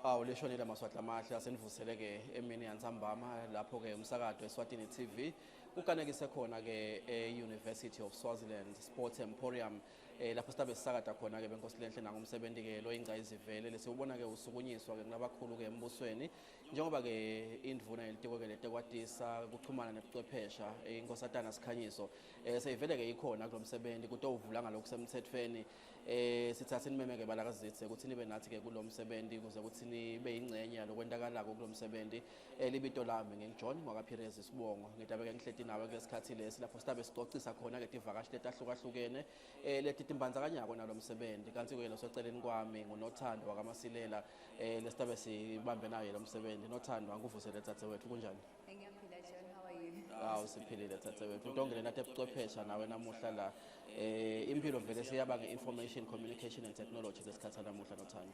Leshonile amaswahla amahle asenivuseleke emini yantsambama lapho ke umsakazo Eswatini TV ukanekise khona ke University of Swaziland Sports Emporium lapho sibe sisakada khona ke benkosi lenhle nangomsebenzi ke lo ingca izivele lesibona ke usukunyiswa ke kunabakhulu ke embusweni njengoba ke indvuna elitiko ke letekwatisa kuxhumana nebuchwephesha inkosatana sikhanyiso seyivele ke ikhona kulomsebenzi kutowuvula ngalokusemthethweni sithatha inimeme ke balakazithe ukuthi nibe nathi ke kulomsebenzi kuze ukuthi nibe ingcenye lokwendakalako kulomsebenzi libito lami ngingiJohn ngwakaPhirezi Sibongo ngidabe ke ngihleti nawe ke isikhathi lesi lapho sibe sicocisa khona ke tivakashi letahlukahlukene leti timbandzakanyako nalomsebenzi kanti ke lo soceleni kwami nguNothando wakamasilela lesitabe sibambe naye lo msebenzi Nothando anguvusele thathe wethu kunjani Ngiyaphila John, how are you? Siphilile thathe wethu ntongele nathi ebuchwephesha nawe namuhla la impilo vele siyaba nge-information communication and technology lesikhathi namuhla Nothando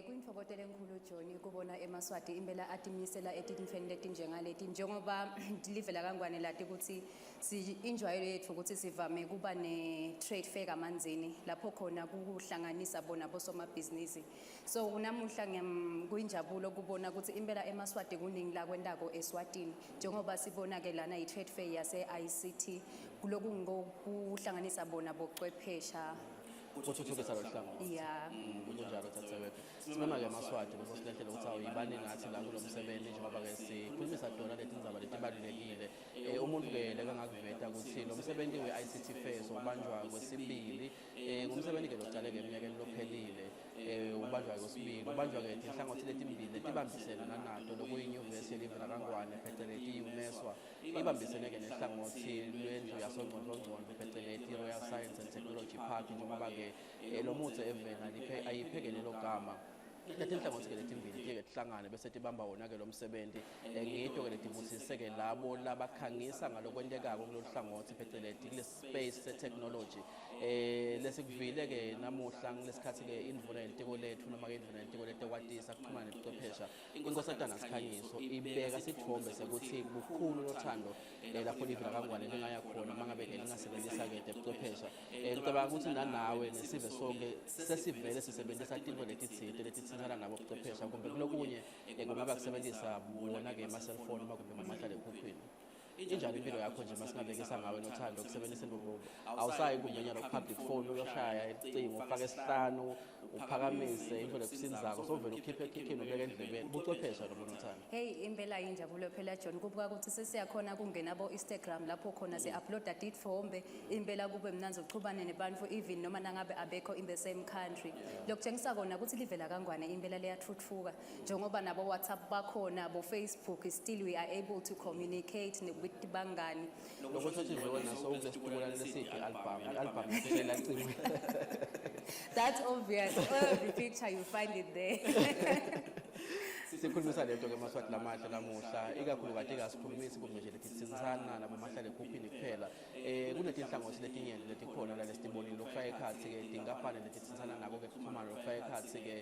Kuyinhlokotela enkulu John kubona eMaswati impela atimisela etintfweni letinjengaleti njengoba livela kangwane lati ukuthi si-enjoy yethu ukuthi sivame kuba ne-trade fair kamanzini lapho khona kuhlanganisa bona bosomabhizinisi so namuhla kuyinjabulo kubona ukuthi impela eMaswati kuningi la kwendako Eswatini njengoba sibona ke lana i-trade fair yase ICT kuloku ngokuhlanganisa bona bochwephesha uthuthukisa lo hlangothi kunjalo thathe wethu simema ke eMaswati benkosi lenhle ukuthi awuyibani nathi la kulomsebenzi njengoba ke sikhulumisa dona leti ndzaba letibalulekile umuntu ke lekangakuveta ukuthi lo msebenzi we-ICT Fair sobanjwa kwesibili ngumsebenzi ke locale ke eminyakeni lophelile ubanjwa kwesibili ubanjwa ke inhlangothi letimbili letibambisene nato lokuyi-University elivela kangwane phecelezi UNESWA ibambisene ke nenhlangothi lwendlu yasongqondongqondo phecelezi Royal Science and Technology Park njengoba ke lo mutse evena ayiphekele lo gama leti inhlangothi ke letimbili ke tihlangane bese tibamba wona ke lo msebenzi ngito ke letibusise ke labo labakhangisa ngalokwentekako kulolu hlangothi phecelezi kule space se-technology lesikuvile ke namuhla ngesikhathi ke indvuna yelitiko lethu noma ke indvuna yelitiko letekwatisa kuxhumana nebuchwephesha inkosatana sikhanyiso ibeka sithombe sekuthi bukhulu nothando lapho livela kangwane lingaya khona mangabe ke lingasebenzisa ke ebuchwephesha ngicabanga ukuthi nanawe nesive sonke sesivele sisebenzisa into letitsite letitsintana nabo ubuchwephesha kumbe kulokunye kungaba kusebenzisa bona ke ama-cellphone noma kumbe ngamahlalekhukhukhwini injalo impilo yakho nje masingabekisa ngawe Nothando ukusebenzisa into awusayi kumenya lo public phone uyoshaya icingo ufake esihlanu uphakamise into lekusinzako sovela ukhiphe ekhikhini ubeke endlebeni buchwephesha lo Nothando hey impela injabulo phela John kubuka ukuthi sesiyakhona kungena bo Instagram lapho khona si-uploada dithombe impela kube mnanzi uxhubane nebantu even noma nangabe abekho in the same country lokutshengisa kona ukuthi livela kangwane impela liyathuthuka njengoba nabo WhatsApp bakhona bo Facebook still we are able to communicate with bangani lokuthi nje so ukule lesiphi album isela cingo that's obvious every picture you find it there sikhulumisa lento ke eMaswati lamahle namuhla ikakhulu kade ikasikhulumisi kumbe nje letitsintana nabo mahlalekhukhukhwini kuphela kunetinhlangothi letinyenti letikhona la lesitibonile lokufaka ekhathi ke tingafane letitsintana nako ke kuxhumana lokufaka ekhathi ke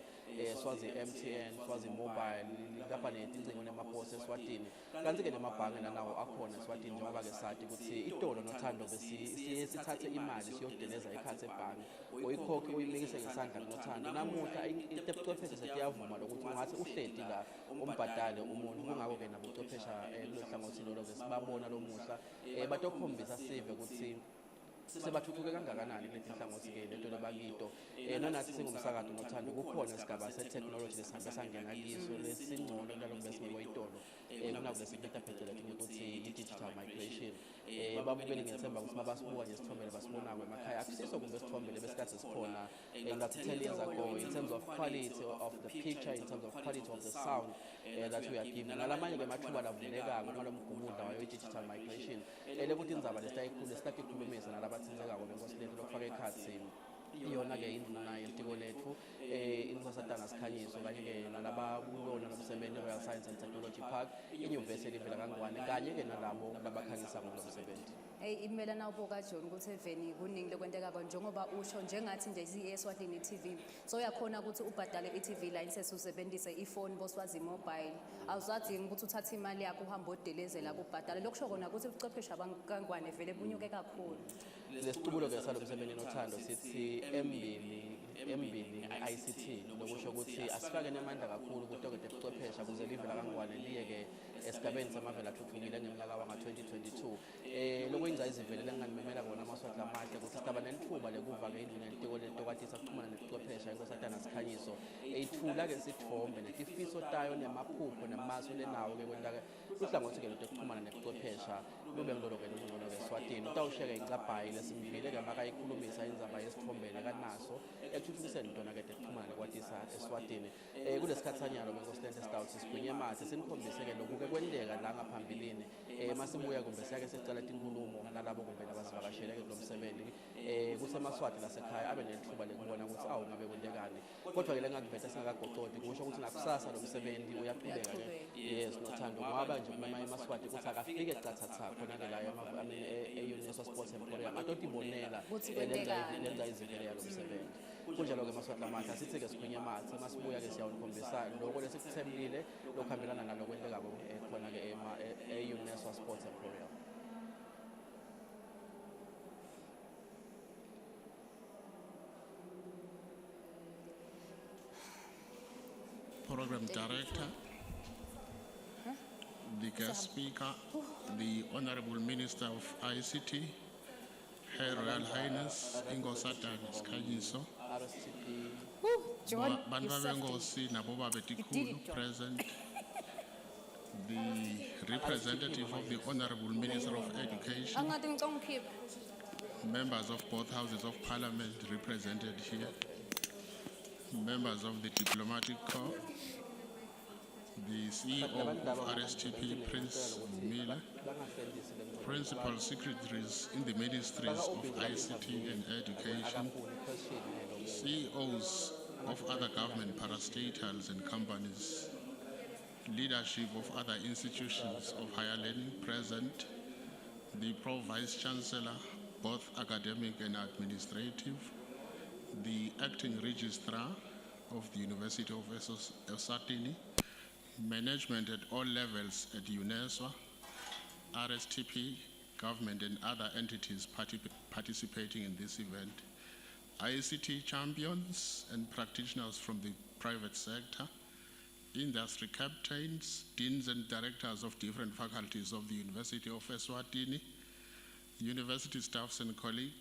Swazi MTN Swazi Mobile lapha netincingo nemaposi Eswatini kanti ke nemabhange nanawo akhona Eswatini njengoba ke sathi ukuthi itolo Nothando besiye sithathe imali siyodeleza ekhathi ebhange uyikhokhe uyimikise ngesandla Nothando namuhla ibuchwephesha setiyavuma lokuthi ungathi uhleti la umbhadale umuntu kungako ke nabo ubuchwephesha kulohlangothi lolo ke sibabona lo muhla batokhombisa sive ukuthi sebathuthuke kangakanani leti inhlangothi ke lento lebakito nanathi singumsakazo Nothando kukhona isigaba se-technology lesihambe sangena kiso lesingcono kulaloku besingekuyitolo kunakule sibita phecelezi ukuthi i-digital migration babukeli ngethemba ukuthi mabasibuka nje isithombe basibonako emakhaya akusiso kumbe isithombe lebesikade sikhona ngathi 10 years ago in terms of quality of the picture in terms of quality of the sound that we are given nalamanye ke mathuba lavulekako nalomgubudla wayo i-digital migration lekuthi indzaba lesitayikhulumisa nalaba tsinzekako benkosi lethu lokufaka ekhathi iyona ke indvuna yelitiko lethu inkosatana sikhanyiso kanye ke nalaba kulona nomsebenzi Royal Science and Technology Park inyuvesi elivela kangwane kanye ke nalabo labakhangisa ngolo msebenzi imela nawubuka John ukuthi eveni kuningi lokwentekako njengoba usho njengathi nje i-Eswatini TV so uyakhona ukuthi ubhadale i-TV license usebenzise ifone boSwazi Mobile awuzadingi ukuthi uthathe imali yakho uhambe odelezela kubhadala lokusho kona ukuthi ubuchwephesha kangwane vele bunyuke kakhulu lesitubulo ke salo msebenzi Nothando sithi embili emibili nge-ICT lokusho ukuthi asifake nemandla kakhulu kuTokede Buchwepheshe ukuze live lakangwane liye-ke esigabeni samavele athuthukile ngeminyaka wanga-2022 lokwenza izivelele enginganimemela kona amaswati amahle ukuthi sitaba nelithuba lekuva-ke indlu nelitiko letokwatisa kuxhumana nebuchwepheshe inkosatana Sikhanyiso ithula-ke sithombe netifiso tayo nemaphupho nemasu lenawo-ke kwenta-ke uhlangothi-ke lokuxhumana nebuchwepheshe lube ngilolo-ke lungcono-ke Eswatini utawushiyeka icabhayi lesimvile-ke makayikhulumisa indzaba yesithombeni kanaso ekuthuthukiseni tona-ke tekuxhumana nekwatisa Eswatini kulesikhathi sanyalo kwenkosilente sitawuthi sigwinye mathe sinikhombise-ke loku-ke kwenteka la ngaphambilini masibuya kumbe siyake sicala tinkulumo nalabo kumbe labasivakashele-ke kulo msebenzi kusemaswati lasekhaya abe nelithuba lekubona ukuthi awu ngabe kwentekani kodwa-ke lengakuveta singakagocoti kusho ukuthi nakusasa lo msebenzi uyaqhubeka-ke yes nothando ngoba nje kumema emaswati ukuthi akafike catsatsa khona-ke la e-UNESWA Sports Emporium atotibonela lenza izivele yalo msebenzi kunjalo-ke maswati amahle asithi-ke sigwinye mathe masibuya-ke siyawunikhombisa loko lesikuthemlile lokuhambelana nalo kwenteka-ko khona-ke e-UNESWA Sports Emporium. Program Director, the guest speaker, the Honorable Minister of ICT, Her Royal Highness Inkosatana Sikhanyiso, RSTP, Bantu benkosi nabo babetikhulu present, the representative of the Honorable Minister of Education, members of both houses of Parliament represented here, members of the Diplomatic Corps, the CEO of RSTP, Prince Miller, principal secretaries in the ministries of ICT and Education, CEOs of other government parastatals and companies, leadership of other institutions of higher learning present, the Pro-Vice Chancellor, both academic and administrative, the acting registrar of the University of Eswatini, management at all levels at UNESWA, RSTP, government and other entities participating in this event, ICT champions and practitioners from the private sector, industry captains, deans and directors of different faculties of the University of Eswatini, university staffs and colleagues,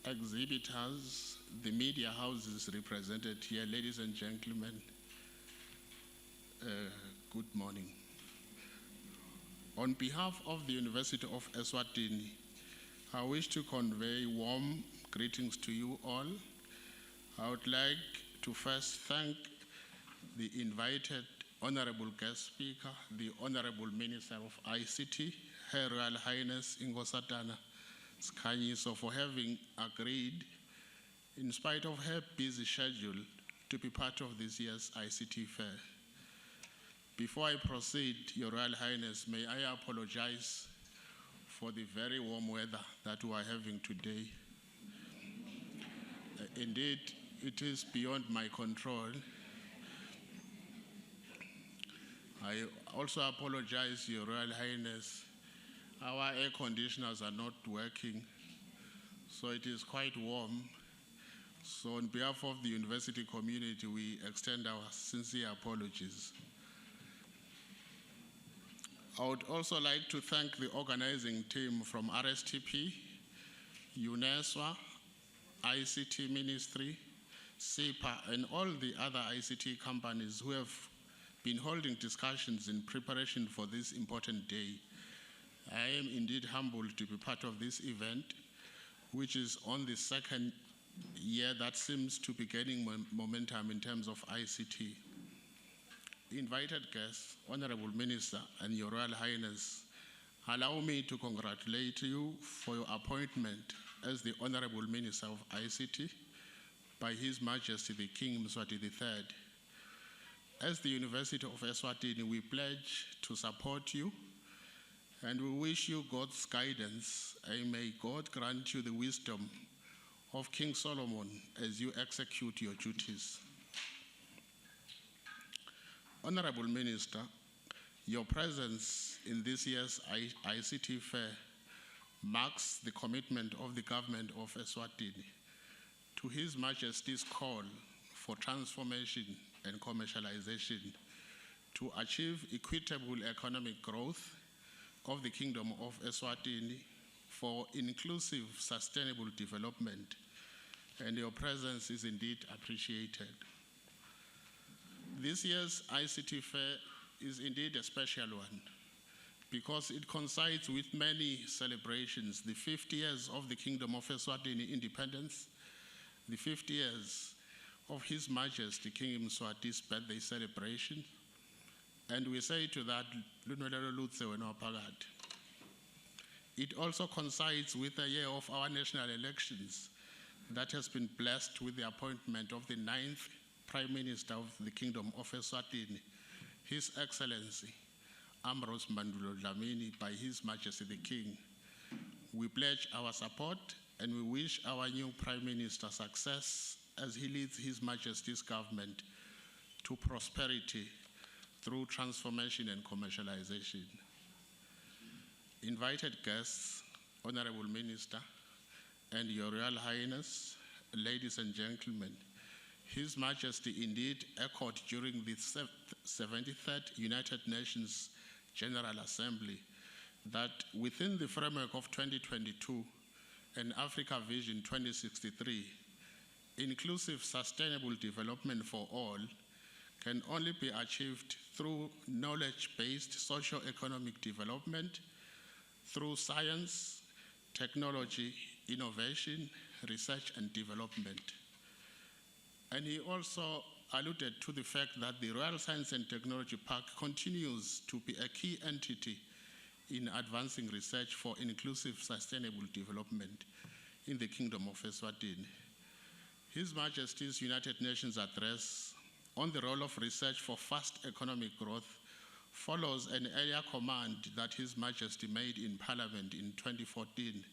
exhibitors, the media houses represented here, ladies and gentlemen, good morning. On behalf of the University of Eswatini, I wish to convey warm greetings to you all. I would like to first thank the invited Honorable Guest Speaker, the Honorable Minister of ICT, Her Royal Highness Inkosatana Sikhanyiso, for having agreed, in spite of her busy schedule, to be part of this year's ICT Fair. Before I proceed, Your Royal Highness, may I apologize for the very warm weather that we are having today. Indeed, it is beyond my control. I also apologize, Your Royal Highness. Our air conditioners are not working, so it is quite warm. So on behalf of the university community, we extend our sincere apologies. I would also like to thank the organizing team from RSTP, UNESWA, ICT Ministry, SEPA, and all the other ICT companies who have been holding discussions in preparation for this important day. I am indeed humbled to be part of this event, which is on the second year that seems to be gaining momentum in terms of ICT. Invited guests, Honorable Minister, and Your Royal Highness, allow me to congratulate you for your appointment as the Honorable Minister of ICT by His Majesty the King Mswati III. As the University of Eswatini, we pledge to support you, and we wish you God's guidance, and may God grant you the wisdom of King Solomon as you execute your duties. Honorable Minister, your presence in this year's ICT Fair marks the commitment of the government of Eswatini to His Majesty's call for transformation and commercialization to achieve equitable economic growth of the Kingdom of Eswatini for inclusive, sustainable development, and your presence is indeed appreciated. This year's ICT Fair is indeed a special one because it coincides with many celebrations: the 50 years of the Kingdom of Eswatini independence, the 50 years of His Majesty King Mswati's birthday celebration, and we say to that, it also coincides with the year of our national elections that has been blessed with the appointment of the 9th Prime Minister of the Kingdom of Eswatini, His Excellency Ambrose Mandulo Dlamini, by His Majesty the King. We pledge our support and we wish our new Prime Minister success as he leads His Majesty's government to prosperity through transformation and commercialization. Invited guests, Honorable Minister, and Your Royal Highness, ladies and gentlemen, His Majesty indeed echoed during the 73rd United Nations General Assembly that within the framework of 2022 and Africa Vision 2063, inclusive sustainable development for all can only be achieved through knowledge-based socio-economic development, through science, technology, innovation, research and development. And he also alluded to the fact that the Royal Science and Technology Park continues to be a key entity in advancing research for inclusive sustainable development in the Kingdom of Eswatini. His Majesty's United Nations address on the role of research for fast economic growth follows an earlier command that His Majesty made in Parliament in 2014,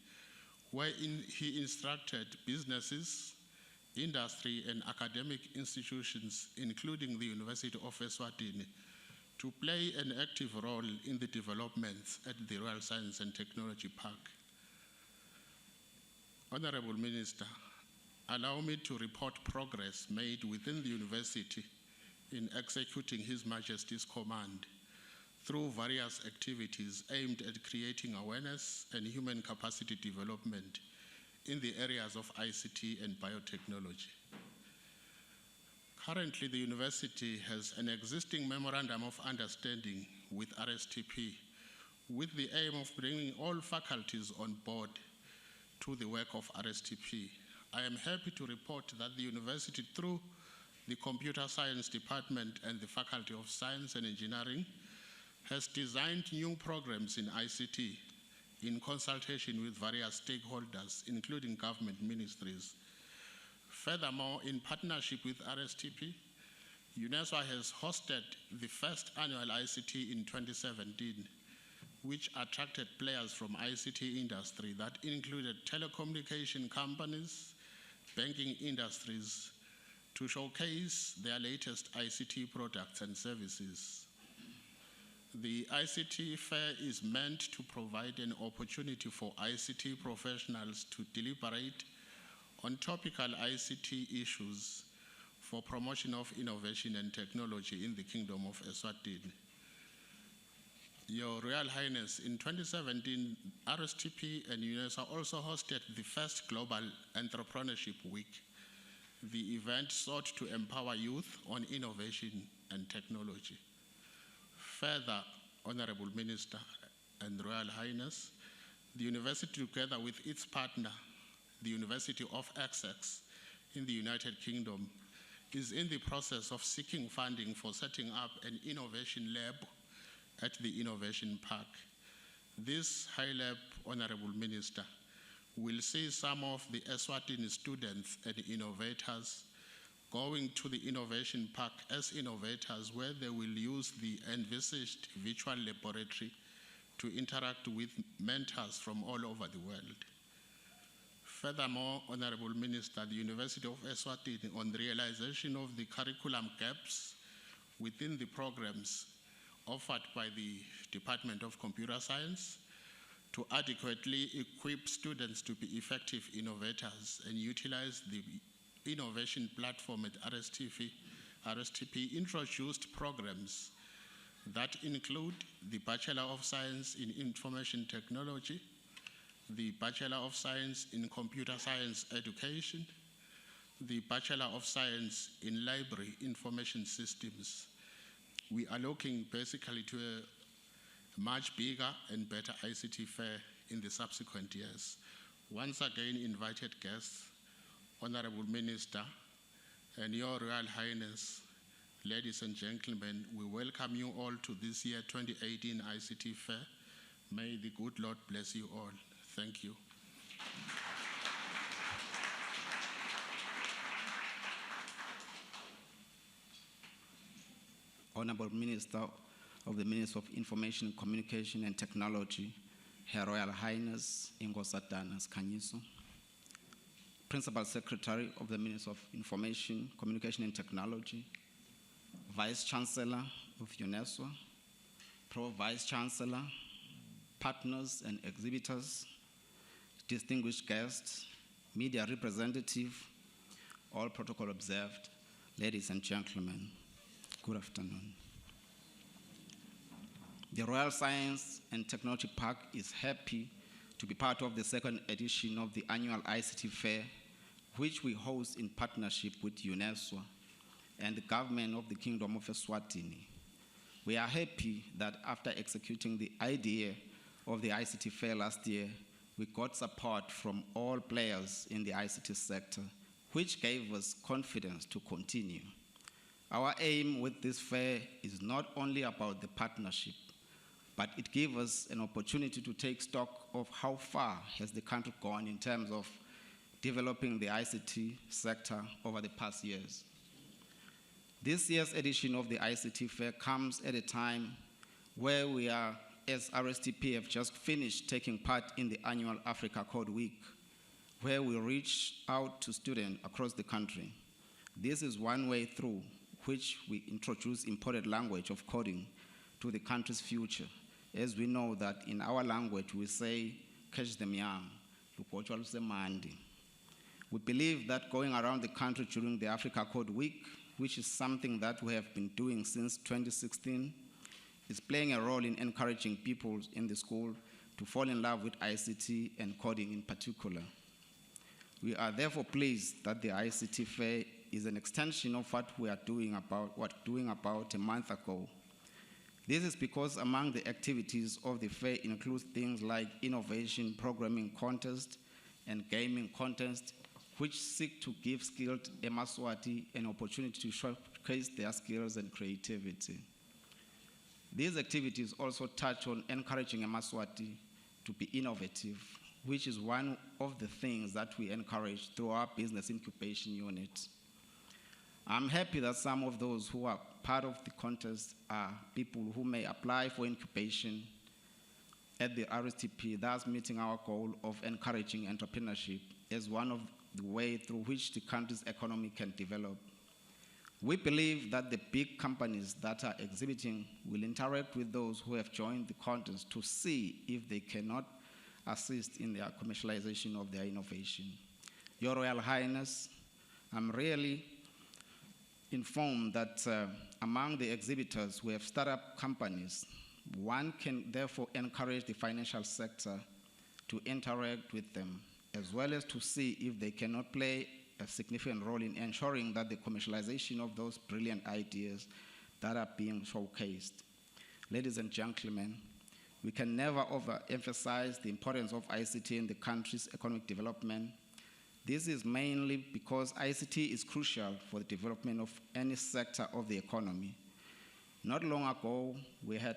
wherein he instructed businesses, industry and academic institutions, including the University of Eswatini, to play an active role in the developments at the Royal Science and Technology Park. Honorable Minister, allow me to report progress made within the university in executing His Majesty's command through various activities aimed at creating awareness and human capacity development in the areas of ICT and biotechnology. Currently, the university has an existing memorandum of understanding with RSTP with the aim of bringing all faculties on board to the work of RSTP. I am happy to report that the university, through the Computer Science Department and the Faculty of Science and Engineering, has designed new programs in ICT in consultation with various stakeholders, including government ministries. Furthermore, in partnership with RSTP, UNESWA has hosted the first annual ICT in 2017, which attracted players from ICT industry that included telecommunication companies, banking industries, to showcase their latest ICT products and services. The ICT Fair is meant to provide an opportunity for ICT professionals to deliberate on topical ICT issues for promotion of innovation and technology in the Kingdom of Eswatini. Your Royal Highness, in 2017, RSTP and UNESWA also hosted the first Global Entrepreneurship Week. The event sought to empower youth on innovation and technology. Further, Honorable Minister and Royal Highness, the university, together with its partner, the University of Essex in the United Kingdom, is in the process of seeking funding for setting up an innovation lab at the Innovation Park. This high lab, Honorable Minister, will see some of the Eswatini students and innovators going to the Innovation Park as innovators, where they will use the envisaged virtual laboratory to interact with mentors from all over the world. Furthermore, Honorable Minister, the University of Eswatini, on the realization of the curriculum gaps within the programs offered by the Department of Computer Science, to adequately equip students to be effective innovators and utilize the innovation platform at RSTP introduced programs that include the Bachelor of Science in Information Technology, the Bachelor of Science in Computer Science Education, the Bachelor of Science in Library Information Systems. We are looking basically to a much bigger and better ICT fair in the subsequent years. Once again, invited guests, Honorable Minister, and Your Royal Highness, ladies and gentlemen, we welcome you all to this year 2018 ICT Fair. May the good Lord bless you all. Thank you. Honorable Minister of the Ministry of Information, Communication and Technology, Her Royal Highness Ingosatana Skanyiso, Principal Secretary of the Ministry of Information, Communication and Technology, Vice Chancellor of UNESWA, Pro-Vice Chancellor, partners and exhibitors, distinguished guests, media representative, all protocol observed, ladies and gentlemen, good afternoon. The Royal Science and Technology Park is happy to be part of the second edition of the annual ICT Fair, which we host in partnership with UNESWA and the government of the Kingdom of Eswatini. We are happy that after executing the idea of the ICT Fair last year, we got support from all players in the ICT sector, which gave us confidence to continue. Our aim with this fair is not only about the partnership, but it gives us an opportunity to take stock of how far has the country gone in terms of developing the ICT sector over the past years. This year's edition of the ICT Fair comes at a time where we are, as RSTP, have just finished taking part in the annual Africa Code Week, where we reach out to students across the country. This is one way through which we introduce imported language of coding to the country's future, as we know that in our language we say, catch them young, we believe that going around the country during the Africa Code Week, which is something that we have been doing since 2016, is playing a role in encouraging people in the school to fall in love with ICT and coding in particular. We are therefore pleased that the ICT Fair is an extension of what we are doing about a month ago. This is because among the activities of the fair includes things like innovation programming contest and gaming contest, which seek to give skilled Emaswati an opportunity to showcase their skills and creativity. These activities also touch on encouraging Emaswati to be innovative, which is one of the things that we encourage through our business incubation unit. I'm happy that some of those who are part of the contest are people who may apply for incubation at the RSTP, thus meeting our goal of encouraging entrepreneurship as one of the way through which the country's economy can develop. We believe that the big companies that are exhibiting will interact with those who have joined the contest to see if they cannot assist in their commercialization of their innovation. Your Royal Highness, I'm really informed that among the exhibitors we have startup companies. One can therefore encourage the financial sector to interact with them, as well as to see if they cannot play a significant role in ensuring that the commercialization of those brilliant ideas that are being showcased. Ladies and gentlemen, we can never overemphasize the importance of ICT in the country's economic development. This is mainly because ICT is crucial for the development of any sector of the economy. Not long ago, we had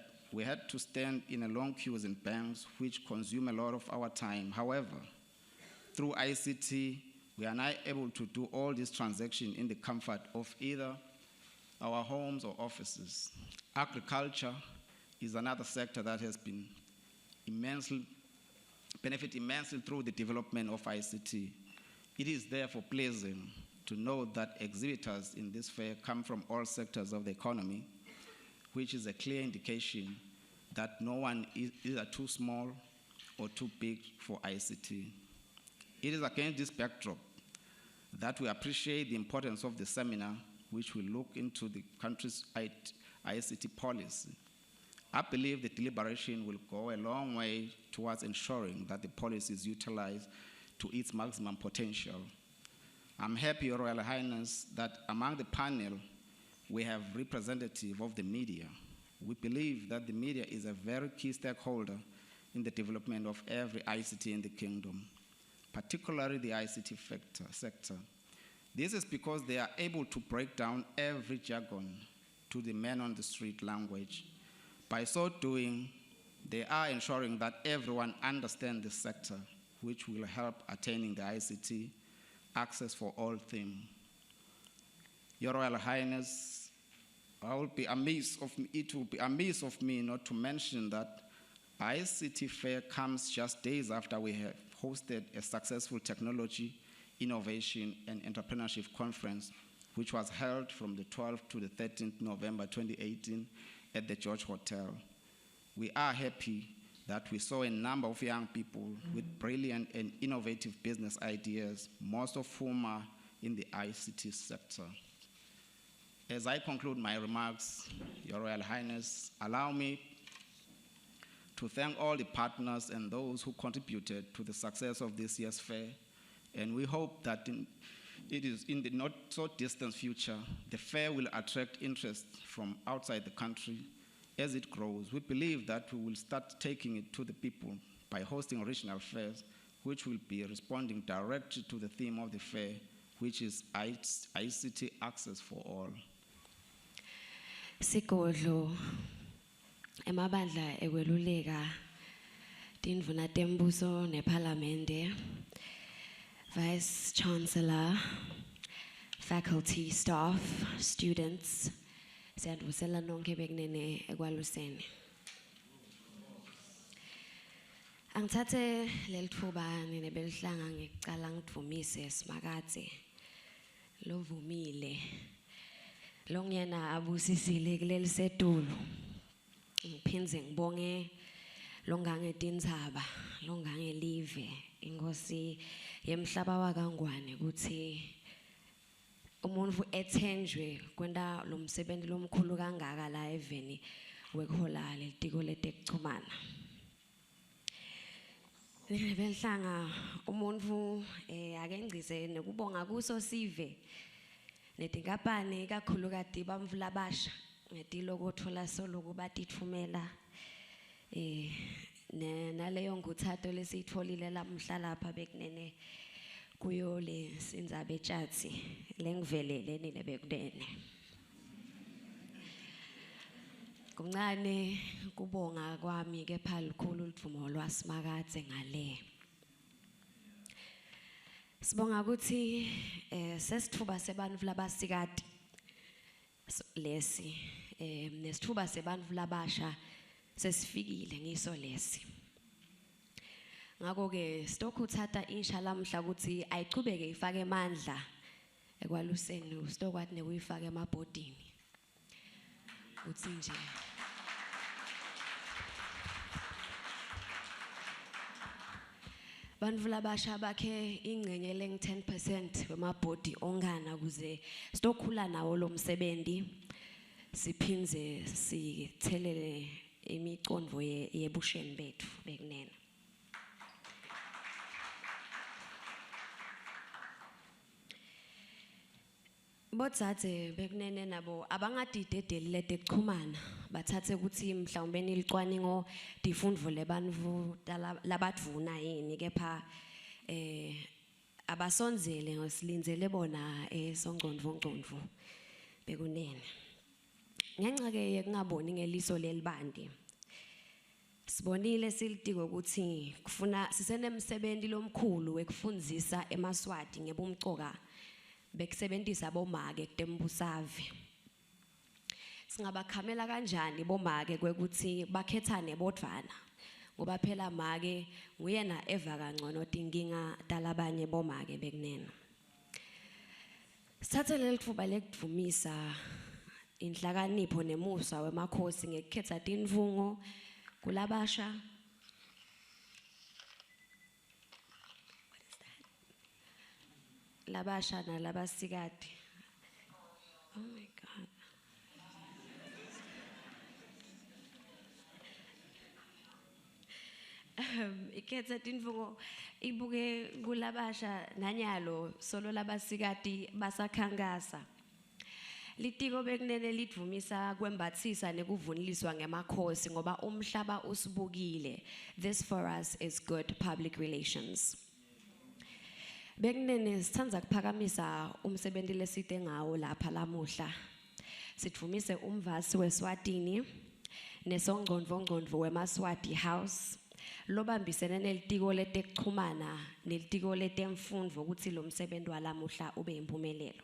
to stand in a long queues in banks, which consume a lot of our time. However, through ICT, we are now able to do all these transactions in the comfort of either our homes or offices. Agriculture is another sector that has been benefit immensely through the development of ICT. It is therefore pleasing to note that exhibitors in this fair come from all sectors of the economy, which is a clear indication that no one is either too small or too big for ICT. It is against this backdrop that we appreciate the importance of the seminar, which will look into the country's ICT policy. I believe the deliberation will go a long way towards ensuring that the policy is utilized to its maximum potential. I'm happy, Your Royal Highness, that among the panel, we have representative of the media. We believe that the media is a very key stakeholder in the development of every ICT in the kingdom, particularly the ICT sector. This is because they are able to break down every jargon to the man-on-the-street language. By so doing, they are ensuring that everyone understands the sector, which will help attaining the ICT access for all theme. Your Royal Highness, it will be amiss of me not to mention that ICT Fair comes just days after we have hosted a successful technology, innovation, and entrepreneurship conference, which was held from the 12th to the 13th November 2018 at the George Hotel. We are happy that we saw a number of young people with brilliant and innovative business ideas, most of whom are in the ICT sector. As I conclude my remarks, Your Royal Highness, allow me to thank all the partners and those who contributed to the success of this year's fair, and we hope that it is in the not so distant future, the fair will attract interest from outside the country. As it grows, we believe that we will start taking it to the people by hosting regional fairs, which will be responding directly to the theme of the fair, which is ICT access for all. Sigodlo emabandla ekweluleka tindvuna tembuso neparlamente, Vice Chancellor, faculty, staff, students, siyadvusela nonke bekunene ekwaluseni. Angithathe leli thuba nine belihlanga ngicala ngidvumise Smakatsi lovumile longena abusisile kuleli setulu. Ngiphinze ngibonge longange tindzaba longange live inkosi yemhlaba wakangwane ukuthi umuntu ethenjwe kwenda lo msebenzi lomkhulu kangaka la eveni wekuhola lelitiko letekuchumana. Benhlanga umuntu akengcize nekubonga kuso sive netinkampani kakhulukati bamvula abasha ngetilokothola solo batithumela naleyo nguthatho lesitholile lamhla lapha bekunene kuyo le sindzaba etshatsi lengivelele nile bekunene. Kuncane kubonga kwami kepha likhulu lidvumo lwaSmakatsi ngale. Sibonga ukuthi sesithuba sebantfu labasikati lesi nesithuba sebantfu labasha sesifikile ngiso lesi. Ngakho ke sitokuthata insha lamhla ukuthi ayichubeke ifake emandla ekwaluseni sitokwathi nekuyifaka emabhodini. Uthi nje bantfu labasha bakhe ingcenye leng 10% wemabhodi ongana kuze sitokhula nawo lo msebenzi siphinze sithelele imicondvo yebusheni bethu bekunene. Botsatse bekunene nabo abangadidedeli letekuchumana bathathe ukuthi mhlawumbe nilicwaningo tifundvo lebantfu labadvuna yini kepha abasonzele ngosilindzele bona songcondvo bekunene. Ngenxa ke yekungaboni ngeliso lelibanti sibonile silitiko ukuthi kufuna sisenemsebenzi lomkhulu wekufundzisa emaswati ngebumcoka bekusebentisa bomake kutembusave. Singabakhamela kanjani bomake kwekuthi bakhethane bodvana ngoba phela make nguyena eva kangcono tinkinga talabanye bomake bekunene. Sithathe leli thuba lekudvumisa inhlakanipho nemusa wemakhosi ngekukhetha tindvungo kulabasha labasha nalabasikati. Oh my God. Ikhetha tintfo ibuke kulabasha nanyalo solo labasikati basakhankasa. Litiko bekunene lidvumisa kwembatsisa nekuvuniliswa ngemakhosi ngoba umhlaba usibukile. This for us is good public relations. Bekunene sithanda kuphakamisa umsebenzi lesite ngawo lapha lamuhla. Sitvumise umvasi weSwatini nesongqondvo weMaswati House. Lobambisene nelitiko letekuchumana nelitiko letemfundvo ukuthi lo msebenzi walamuhla ube impumelelo.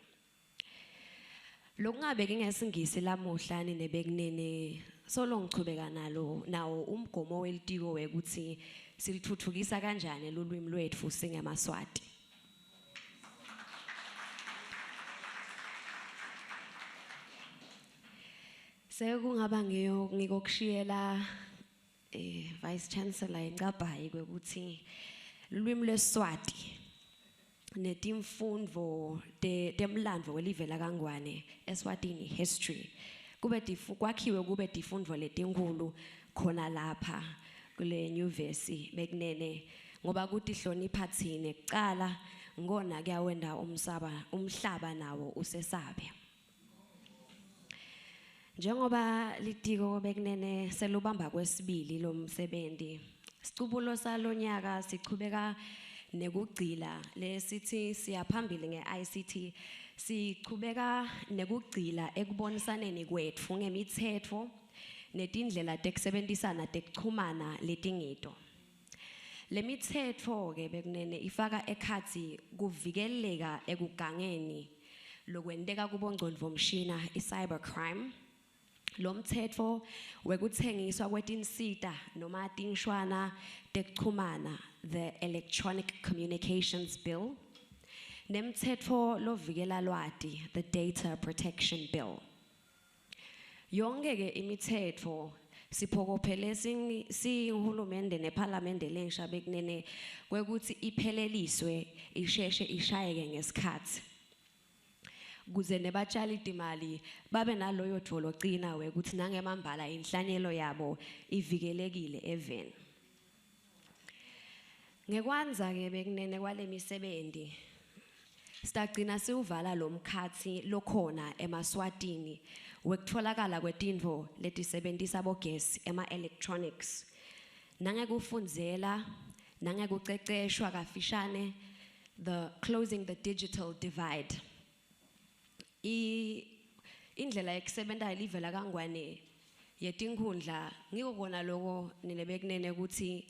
Lokungabe ngingesingisi lamuhla ninebekunene solo ngichubeka nawo umgomo welitiko wekuthi silithuthukisa kanjani lolwimi lwetfu singemaswati. Sekungaba ngikokushiyela Vice Chancellor ingcabhayi kwekuthi lulwimi lweSwati netimfundvo temlandvo welive lakangwane Eswatini history kwakhiwe kube tifundvo letinkulu khona lapha kule nyuvesi bekunene ngoba kuti hlonipha tsine kucala ngona kuyawenda umhlaba nawo usesabe. Njengoba litiko bekunene selubamba kwesibili lo msebenzi, sicubulo salonyaka sichubeka nekugcila lesithi siyaphambili nge-ICT, sichubeka nekugcila ekubonisaneni kwetfu ngemitsetfo netindlela tekusebenzisana tekuchumana letingito. Le mitsetfo ke bekunene ifaka ekhatsi kuvikeleka ekugangeni lokwenteka kubongcondvomshina i-cybercrime. Lo mtsetfo wekutsengiswa kwetinsita noma tinshwana tekuchumana, the Electronic Communications Bill, nemtsetfo lovikela lwati, the Data Protection Bill. Yonke ke imitsetfo siphokophele sihulumende neparlamente lensha bekunene kwekuthi ipheleliswe isheshe ishayeke ngesikhathi. Kuze nebatshali timali babe naloyo dvolo gcina wekuthi nangemambala inhlanyelo yabo ivikelekile even. Ngekwanza ke bekunene kwale misebenzi sitagcina siuvala lo mkhathi lokhona emaswatini wekutfolakala kwetintfo letisebentisa bogesi ema-electronics nangekufundzela nangekuceceshwa kafishane closing the digital divide. Indlela yekusebenta live lakangwane yetinkhundla ngikubona lokho ninebekunene ukuthi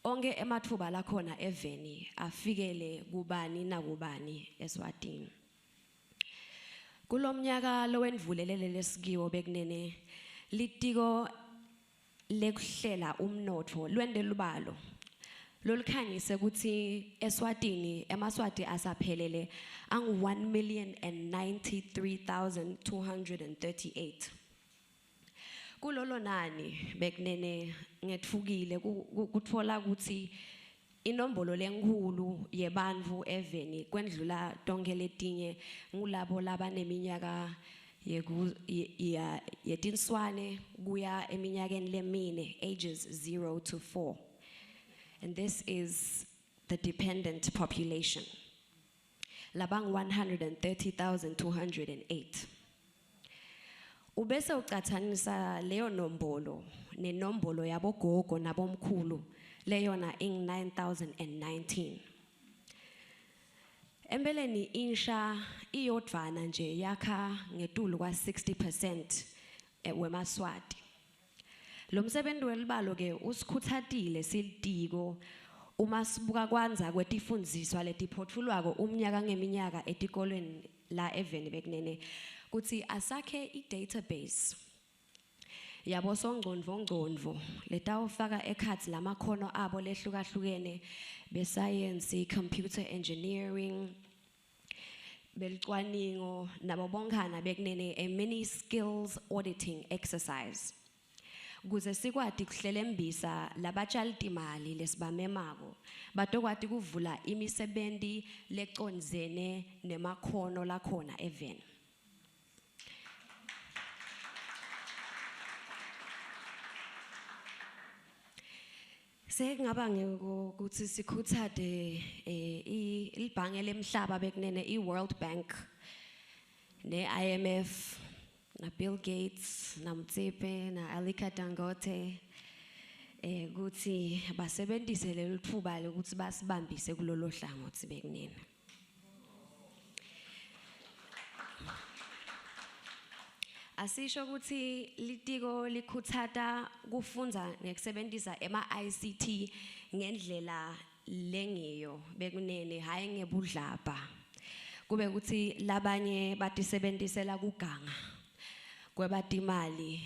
onke emathuba lakhona eveni afikele kubani nakubani eSwatini. Kulomnyaka lowendvulelele lesikiwo bekunene litiko lekuhlela umnotfo lwende lubalo lolukhanyise ukuthi eSwatini emaswati asaphelele angu 1,093,238. Kulolo nani bekunene ngetfukile kutfola ukuthi inombolo lenkhulu yebantfu eveni kwendlula tonke letinye ngulabo labaneminyaka yetinswane kuya eminyakeni lemine, ages 0 to 4. And this is the dependent population. Labang 130,208. Ubese uqathanisa leyo nombolo nenombolo yabogogo nabomkhulu leyona ing 9,019. Embeleni insha iyodvana nje yakha ngetulu kwa 60% wemaswati. Lo msebenzi welibalo ke usikhuthatile silitiko uma sibuka kwanza kwetifundziswa letiphotfulwako umnyaka ngeminyaka etikolweni la eveni bekunene kuthi asakhe i-database yabo songcondvo letawufaka ekhatsi lamakhono abo lehlukahlukene besayensi, computer engineering, belicwaningo nabo bonkhana bekunene a mini skills auditing exercise. kuze sikwati kuhlelembisa labatshali timali lesibamemako batokwati kuvula imisebenzi lecondzene nemakhono lakhona even. Sengaba ngokuthi sikhuthade ibhange lemhlaba bekunene iWorld Bank ne-IMF na Bill Gates na Mtsipe na Alika Dangote ukuthi basebenzise lelo thuba lokuthi basibambise kulolo hlangothi bekunene. Asisho ukuthi litiko likhuthata kufundza ngekusebenzisa ema-ICT ngendlela lengiyo bekunene hayi ngebudlabha. Kube ukuthi labanye batisebenzisela kuganga kwebatimali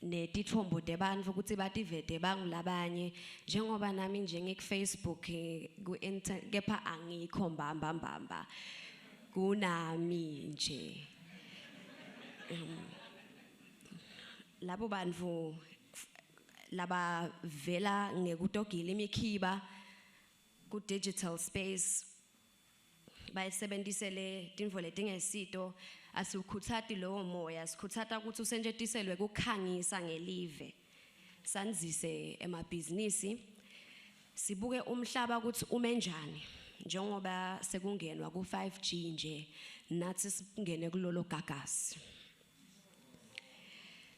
netithombo tebantfu ukuthi bativete bangulabanye njengoba nami njengekufacebook kepha angikho mbamba kunami nje. Labo bantfu laba vela ngekutogila imikhiba ku digital space bayisebenzisele tintfo letingesito asikhuthati lowo moya sikhuthata ukuthi usenjetiselwe kukhangisa ngelive sanzise emabhizinisi sibuke umhlaba ukuthi umenjani njengoba sekungenwa ku 5G nje nathi singene kulolo gagasi.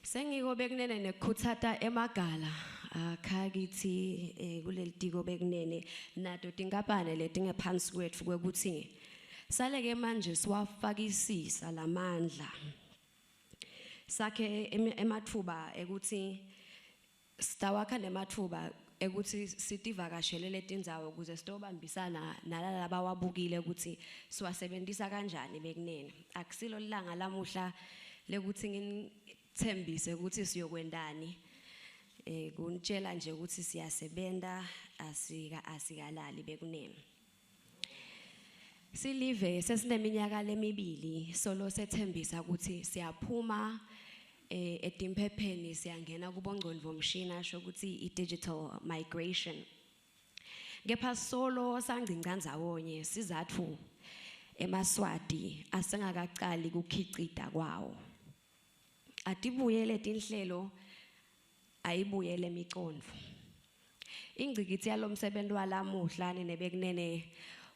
Sengiko bekunene nekhuthata emagala akhakithi kuleli tiko bekunene nato tinkapane letingephansi kwetfu kwekuthi saleke manje siwafakisisa lamandla sakhe emathuba ekuthi sitawakha nemathuba ekuthi sitivakashele letindzawo ukuze sitobambisana nalaba wabukile ukuthi siwasebenzisa kanjani bekunene. Akusilo lilanga lamuhla lekuthi ngithembise ukuthi siyokwendani kunitshela nje ukuthi siyasebenta asikalali bekunene. Silive sesineminyaka lemibili solo sethembisa ukuthi siyaphuma etimphepheni siyangena kubongcondvo mshini asho ukuthi i-digital migration. Kepha solo sangcinca ndzawonye sizatfu emaswati asengakacali kukhicita kwawo. Atibuyele tinhlelo ayibuyele emicondvo. Ingcikithi yalomsebenzi walamuhla nebekunene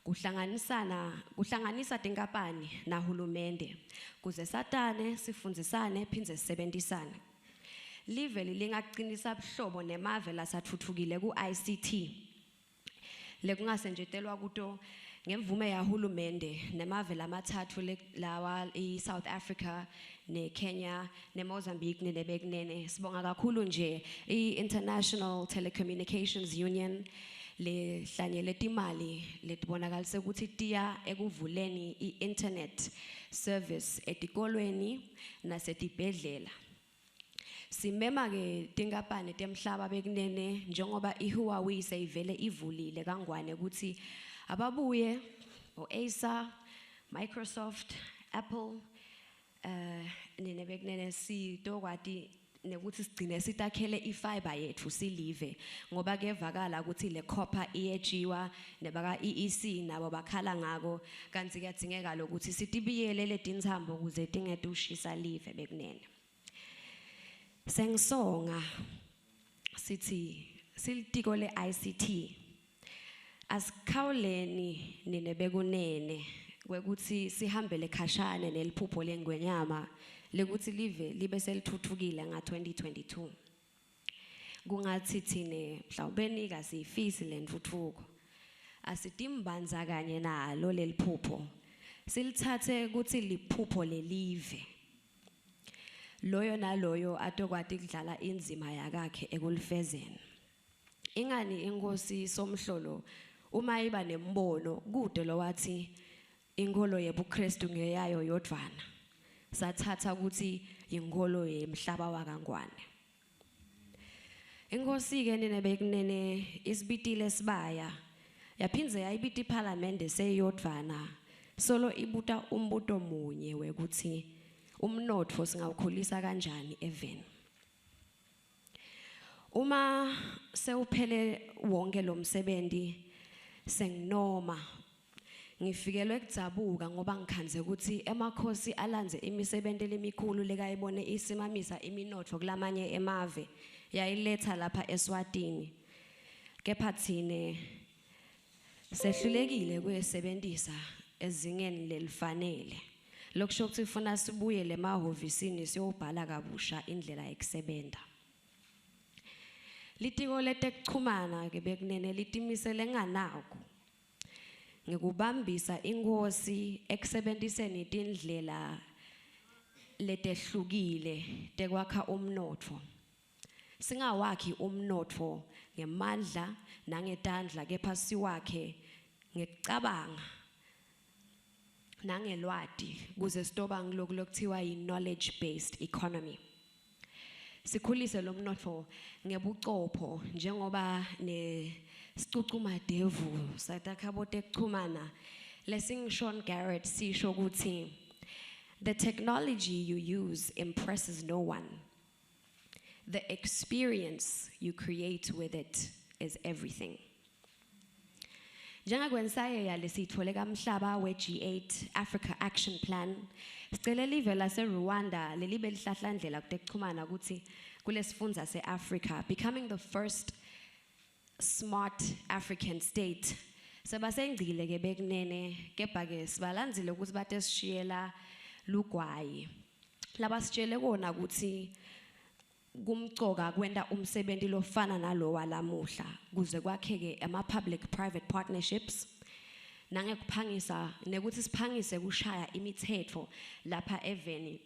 kuhlanganisa tinkapani nahulumende kuze satane sifundzisane phindze sisebenzisane. Live lingaqinisa buhlobo nemave lasathuthukile ku ICT lekungasenjetelwa kuto ngemvume yahulumende nemave lamathathu lawa South Africa neKenya neMozambique nebekunene. Sibonga kakhulu nje i-International Telecommunications Union le hlanyele timali letibonakalise ukuthi tiya ekuvuleni i-internet service etikolweni nasetibhedlela. Simema ke tinkapani temhlaba bekunene njengoba iHuawei seyivele ivulile kangwane ukuthi ababuye o-Acer, Microsoft, Apple nebekunene sitokwati nekuthi sigcine sitakhele ifiber yethu silive ngoba kevakala ukuthi le copper iyejiwa nebaka EEC nabo bakhala ngako kanti kuyadzingeka lokuthi sitibiyele letintsambo ukuze tingetushisa live bekunene. Sengisonga sithi silitiko le ICT asikhawuleni nebekunene kwekuthi sihambele khashane neliphupho lengwenyama lekuthi libe selithuthukile nga-2022. Kungathi thine mhlawumbe kasiyifisi lentuthuko asitimbanza kanye nalo leliphupho silithathe ukuthi liphupho lelive loyo naloyo atokwati kudlala inzima yakhe ekulifezeni. Ingani inkosi somhlolo uma iba nembono kude lo wathi inkolo yebuKristu ngeyayo yodvwana sathatha ukuthi inkolo yemhlaba wakangwane. Inkosi ke nebekunene isibitile sibaya yaphindze yayibita iParliament seyodvwana solo ibuta umbuto munye wekuthi umnotfo singawukhulisa kanjani even. Uma sewuphele wonke lo msebenzi senginoma ngifikelwe kudzabuka ngoba ngikhanze ukuthi emakhosi alandze imisebenzi lemikhulu lekayibone isimamisa iminotho kulamanye emave yayiletha lapha eSwatini kepha thine sehlulekile kuyesebenzisa ezingeni lelifanele lokusho ukuthi ufuna sibuye lemahhovisini siyobhala kabusha indlela yokusebenza litiko letekuchumana ke bekunene litimisele nganako ngikubambisa inkosi ekusebenziseni tindlela letehlukile tekwakha umnotfo singawakhi umnotfo ngemandla nangetandla kepha siwakhe ngekucabanga nangelwati kuze sitoba ngiloku lokuthiwa yi-knowledge based economy sikhulise lo mnotfo ngebucopho njengoba nesicukuma-devu satakabo tekuchumana lesingishon Garrett sisho ukuthi the technology you use impresses no one. The experience you create with it is everything. Njengakwensaye yalesithole kamhlaba we-G8 Africa Action Plan, sicele live lase-Rwanda lelibe lihlahlandlela kutekuchumana ukuthi kulesifundza se-Africa, becoming the first smart African state. Sebasengcile ke bekunene, kepha ke sibalandzile ukuthi batesishiyela lugwayi. Labasitshele kona ukuthi kumcoka kwenta umsebenzi lofana nalowa lamuhla kuze kwakheke ama-public private partnerships nangekuphangisa nekuthi siphangise kushaya imithetho lapha eveni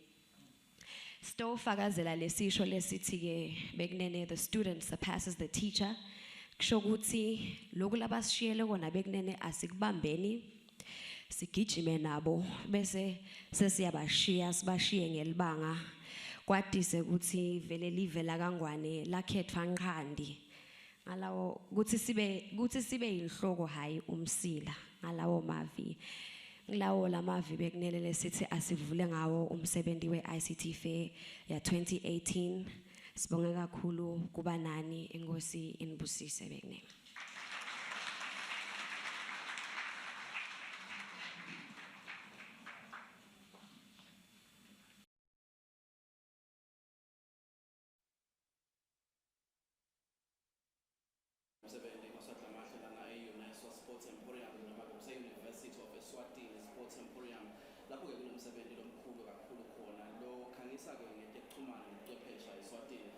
sitofakazela lesisho lesithi ke bekunene the student surpasses the teacher kusho ukuthi lokhu labasishiyele kona bekunene asikubambeni sigijime nabo bese sesiyabashiya sibashiye ngelibanga kwatise ukuthi vele live la kangwane lakhethwa nqandi ngalawo ukuthi sibe inhloko hayi umsila ngalawo mavi ngilawo lamavi bekunele lesithi asivule ngawo umsebenzi we-ICT Fair ya 2018 sibonge kakhulu kuba nani inkosi inibusise bekunene. University of Eswatini Sports Emporium lapho ke kunomsebenzi lomkhulu kakhulu khona lo khangisa ke ngetekuchumana nobuchwepheshe eSwatini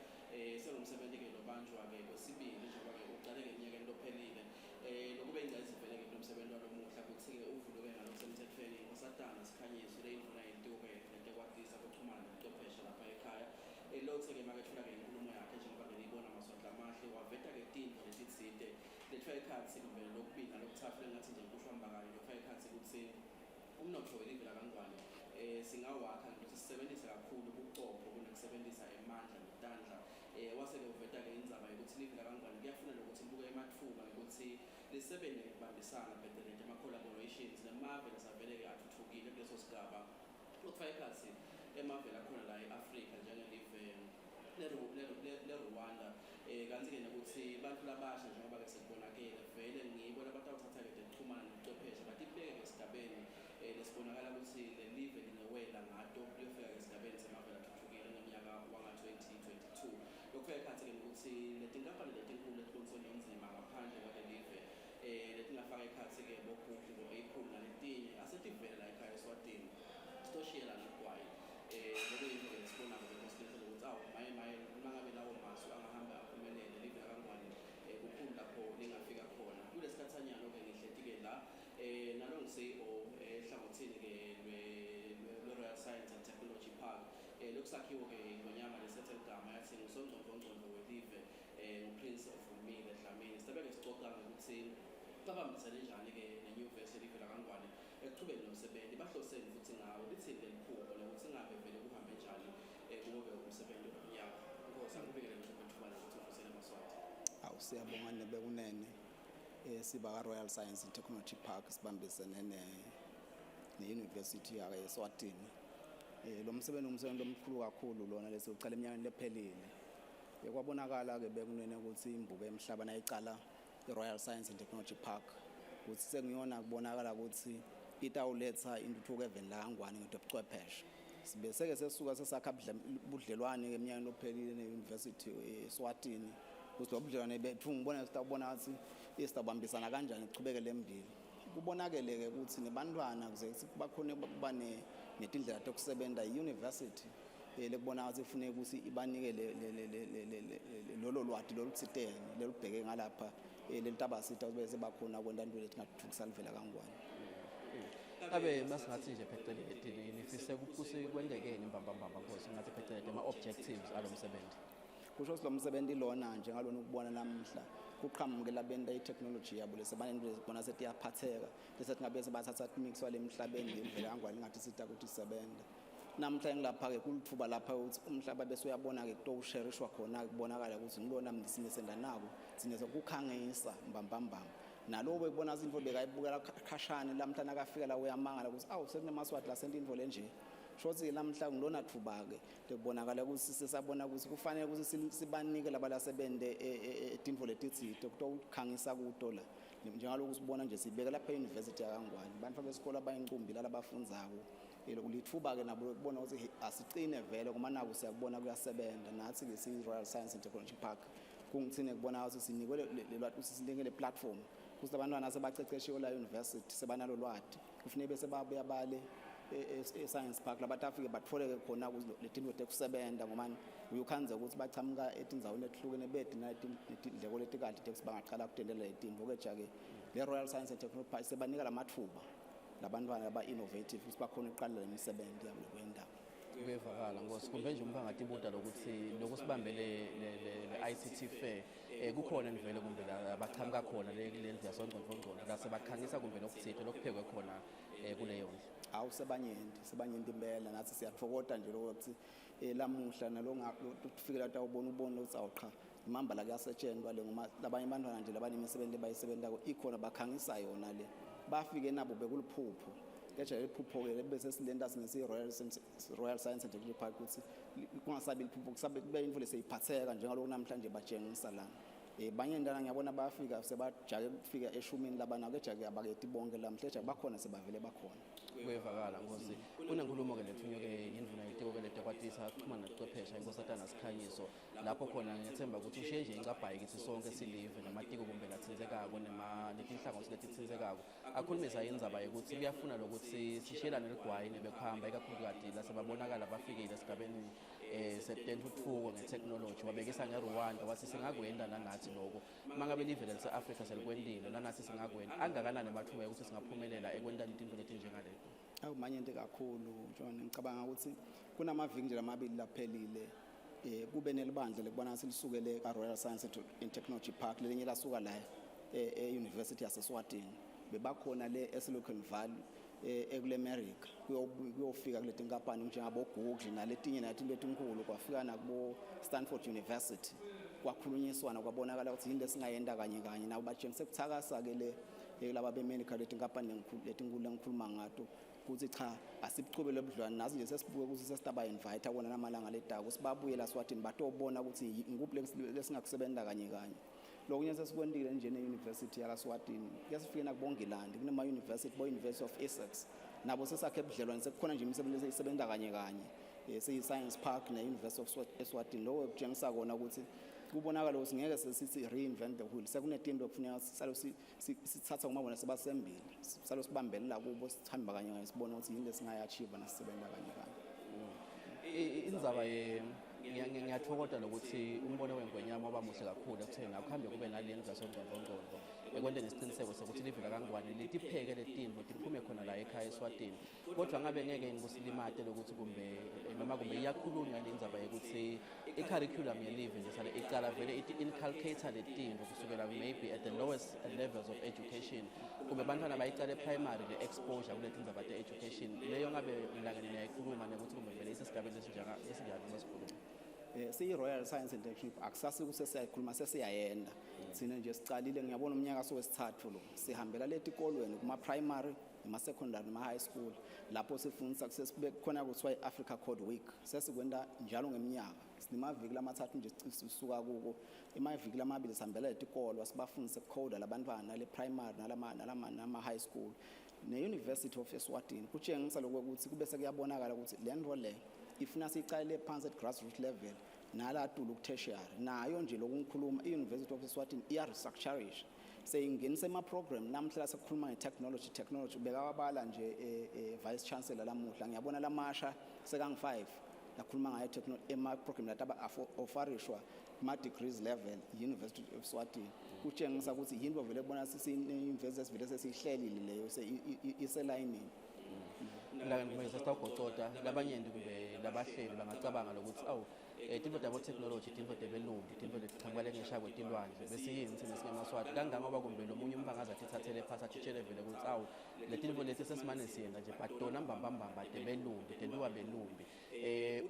sengumsebenzi ke lobanjwa ke kwesibili njengoba ke uqale ngeminyaka lophelile lokube ingazivele ke nomsebenzi walomuhla kuthi ke uvuluke ngalokusemthethweni ngosatana sikhanyiswe le induna yentiko ke letekwatisa kuchumana nobuchwepheshe lapha ekhaya lokho ke makethula ke inkulumo yakhe njengoba ngiyibona masonto amahle waveta ke tindlu letitsite lethiwa ikhathi kumbe lokubili nalokuthathu lengathi nje kusho mbakalo lokho ikhathi ukuthi umnotho welive lakangwane singawakha ngokuthi sisebenzise kakhulu ubucopho kunokusebenzisa emandla notandla wase ke uveta ke indzaba yokuthi live lakangwane kuyafuna ukuthi libuke emathuba ukuthi lisebenze ngokubambisana phecelezi ama-collaborations nemave lesavele ke athuthukile kuleso sigaba lokufaka ikhathi emave lakhona la e-Afrika njengelive le-Rwanda kanti-ke nokuthi bantu labasha njengoba ke sekubonakele vele ngibo labatawuthatha ke tekuchumana nobuchwepheshe batibeke esigabeni lesibonakala ukuthi le live linewela ngato liyofika esigabeni semave athuthukile ngonyaka wanga-2022 lokhu ekhathi-ke nokuthi letinkampani letinkulu letibonisele nzima ngaphandle kwale live letingafaka ekhathi-ke boGoogle bo-Apple naletinye asetivele la ekhaya eSwatini sitoshiyela negwayi lokuyinto ke lesibonako ngosiletelo ukuthi awu maye mangabe lawo masu angahamba aphumelele live lakangwane kukhulu lapho lingafika khona kulesikhathanyana-ke ngihleti-ke la nalo ngi-CEO ehlangothini-ke lwe-Royal Science and Technology Park lokusakhiwo-ke ngonyanga lesethe ligama yathi ngusongqongqongqondo welive nguPrince of Umile Dlamini sitabe-ke sicoca ngokuthi babambisane njani-ke nenyuvesi elive lakangwane ekuchubeni nomsebenzi bahloseni futhi ngawo lithini leliphupho lokuthi ingabe vele kuhambe njani kuwoke umsebenzi wonyaka inkosi angibekele njengokuthubana ukuthi ufusele eMaswati. Awu siyabonga nebekunene siba ka-Royal Science and Technology Park sibambisene ne-University ya Eswatini lo msebenzi umsebenzi omkhulu kakhulu lona lesiucala eminyakeni lephelile Kwabonakala ke bekunene ukuthi imbuko emhlaba nayiqala iRoyal Science and Technology Park ukuthi sengiyona kubonakala ukuthi itawuletha intuthuko eveni la Ngwane ngedobuchwepheshe. Sibese ke sesuka sesakha budlelwane eminyakeni ophelile neUniversity Eswatini. Ukuthi lo budlelwane bethu ngibona sitawubona ukuthi istabambisana kanjani ichubeke lembili. Kubonakele ke ukuthi nebantwana kuze bakhona kuba netindlela zokusebenza iUniversity lekubona ukuthi ifuneka ukuthi ibanike lolo lwati lolutsitene lelubheke ngalapha lelitabasita bese bakhona kwenta into letingathuthukisa livela kaNgwane. Abe masingathi nje phecelezi nifise kwendekeni imbambambamba Nkosi ngathi phecelezi ama objectives alomsebenzi. Kusho lo msebenzi lona nje ngalona ukubona namhla kuqhamuke labenta itechnology yabo lesebantu lesibona sethi yaphatheka lesethi ngabe sebathatha mix wale emhlabeni lemvela kaNgwane ngathi sita ukuthi isebenza. Namhla ngilapha ke kulithuba lapha ukuthi umhlaba bese uyabona ke to usherishwa khona kubonakala ukuthi ngilona mnisenda nako sineze kukhangisa mbambambamba nalo bekubona izinto bekayibukela khashane lamhla nakafika la uyamangala ukuthi awu sekunemaswati la senta into lenje shothi lamhla ngilona thuba ke lekubonakala ukuthi sesabona ukuthi kufanele ukuthi sibanike labalasebende etinto letitsite kutokhangisa kuto la njengaloku sibona nje sibeka lapha eUniversity yaKaNgwane abantu besikole abayinqumbi labafundzako ulithuba ke nabo ukubona ukuthi asicine vele kuma nabo siyakubona kuyasebenza nathi ke siRoyal Science and Technology Park kungithini kubona ukuthi sinikwe lelwathi sisilengele platform ukuthi abantwana sebaceceshiwe la university sebanalo lwati kufanele bese babuya bale eScience Park labatafike batfoleke khona letinto tekusebenza ngoba uyukhanze ukuthi bachamuka etindzaweni lehlukene bedina letindleko letikade tekuthi bangaqala kutendela letinto keja ke leRoyal Science and Technology Park sebanika lamathuba labantwana aba-innovative ukuthi bakhona ukuqala lemisebenzi yabo lokwendawo. Kuyevakala Nkosi kumbe nje umphakathi ibuda lokuthi lokusibambele le-ICT Fair kukhona nivele kumbe la abachamuka khona lendlu yasongqongqongqo la sebakhangisa kumbe nokuthithe lokuphekwe khona kuleyo ndlu. Hawu sebanyenti impela nathi siyathokoza nje lokuthi lamuhla nalongakufikela tawubona ubona ukuthi awuqha imamba la kuyasetshenzwa le ngoma labanye abantwana nje labanemisebenzi bayisebenzako ikhona bakhangisa yona le bafike nabo bekuluphupho keje iphupho ke bese silenda singesi Royal Science and Technology Park ukuthi kungasabi iphupho kusabe kube into leseyiphatheka njengaloko namhlanje bajengisa lana banye ndana ngiyabona bafika sebajake kufika eshumini labana keje ke abaketi bonke lamhleje bakhona sebavele bakhona. Kuyevakala Nkosi kunenkulumo ke lethunywe ke indvuna yetiko ke letekwatisa xhumana nochwephesha inkosatana Sikhanyiso lapho khona ngiyethemba ukuthi ushenje incabhayi kithi sonke silive namatiko kumbe lathinzekako netinhlangothi letithinzekako akhulumisa indzaba yokuthi kuyafuna lokuthi sishelane ligwayi nebekuhamba ikakhulukati lasebabonakala bafikile esigabeni setentuthuko ngetechnology wabekisa ngeRwanda wathi singakwenda nanathi lokho mangabe live lase-Afrika selikwendile nanathi singakwenda angakanani amathuba ukuthi singaphumelela ekwentani izinto letinjengaleto. Manye into kakhulu John ngicabanga ukuthi kunamaviki nje lamabili laphelile kube nelibandla lekubona silisukele kaRoyal Science and Technology Park lelinye lasuka la eUniversity yaseSwatini bebakhona le eSilicon Valley ekuleAmerica kuyofika kuleti nkampani njengabo Google naletinye natinto etinkulu kwafika nakubo Stanford University kwakhulunyiswana kwabonakala ukuthi yini lesingayenda kanye nabo batshengise kuthakasa ke le laba beMedical letinkampani letinkulu engikhuluma ngato ukuthi cha asibuchubele budlwane nazi nje sesibuke ukuthi sesitaba invite abona namalanga ledako sibabuye la Swatini batobona ukuthi ngikuphi lesingakusebenza kanye lokunye sesikwendile nje neUniversity yala Swatini kuyasifika nakubongilandi kunema university University of Essex nabo sesakhe budlelwane sekukhona nje imisebenzi eseyisebenza kanye seyi-Science Park neUniversity of Eswatini lo kutshengisa kona ukuthi kubonakala ukuthi ngeke sesithi reinvent the wheel sekunetinto ekufuneka sithatha ngomabona sebasembili salo sibambelela kubo sihamba kanye sibona ukuthi yini lesingayachieve nasisebenza kanye indzaba ngiyathokoza lokuthi umbono weNgwenyama waba muhle kakhulu ekutheni akuhambe kube nalendlu yasongqongqongqo ekwenteni isiqiniseko sokuthi live kaNgwane litipheke letinto tiphume khona la ekhaya eSwatini kodwa ngabe ngeke ngikusilimate lokuthi kumbe iyakhulunywa lendzaba yokuthi i-curriculum yelive nje sale iqala vele inculcator letinto kusukela maybe at the lowest levels of education kumbe bantwana bayiqala primary le-exposure kuletindzaba te-education leyo ngabe mlangane niyayikhuluma nekuthi kumbe vele isesigabeni esinjalo masikhuluma. siyi-Royal Science and Technology akusasi kusesiyayikhuluma sesiyayenda thina nje sicalile ngiyabona umnyaka sowesithathu lo sihambela letikolweni kuma-primary ema-secondary nema-high school lapho sifundisa khona kuthiwa i-Africa Code Week sesikwenda njalo ngeminyaka sinemaviki lamathathu nje sisuka kuko emaviki lamabili sihambela etikolo sibafundise ukucoda labantwana le-primary nama-high school ne-University of Eswatini kutshengisa lokho ukuthi kube sekuyabonakala ukuthi le nto le ifuna siyicalele phansi at grassroots level nala tulu ku-tertiary nayo nje lokungikhuluma i-University of Eswatini iya-restructurisha seyingenisa ema-program namhla sekukhuluma nge-technology bekawabala nje vice chancellor lamuhla ngiyabona lamasha sekangu-5 lakhuluma ngayo ema-program lati aba-ofarishwa kuma-degrees level University of Eswatini kutshengisa ukuthi yinto vele kubona sisine-university esivele sesiyihlelile leyo iselayinini la ngimese sitawugocota labanyenti kumbe labahleli bangacabanga lokuthi awu tinto tabo-technology tinto tebelungu tinto letichakubale ngesha kwetilwandle bese yini thina singemaswati kangangoba kumbe lomunye umphakathi athi thathele phasi atshitshele vele ukuthi awu le tinto leti sesimane siyenza nje but tona mbambambamba tebelumbi tentuka belumbi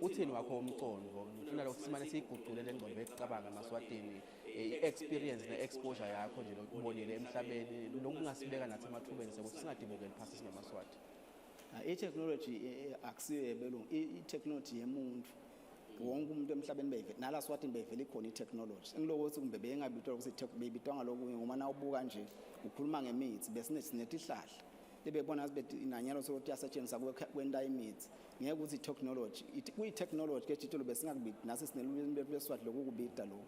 uthini wakho womcondvo ngifuna lokhu simane siyigucule le ngqondo yokucabanga emaswatini i-experience ne-exposure yakho nje lokubonile emhlabeni lokungasibeka nathi emathubeni sekuthi singadibukeli phasi singemaswati i-technology akusiyo yebelungu i-technology yemuntu wonke umuntu emhlabeni beyivela nala Swatini beyivela ikhona i-technology engilokuthi kumbe beyengabitwa ukuthi beyibitwa ngalokunye ngoba na ubuka nje ukhuluma ngemithi besinetihlahla lebebona sibethi inanyalo sokuthi yasetshenziswa kwenda imithi ngeke ukuthi i-technology kuyi-technology ke jitolo besingakubiti nasi sinelulimi bethu lweswati lokukubita lo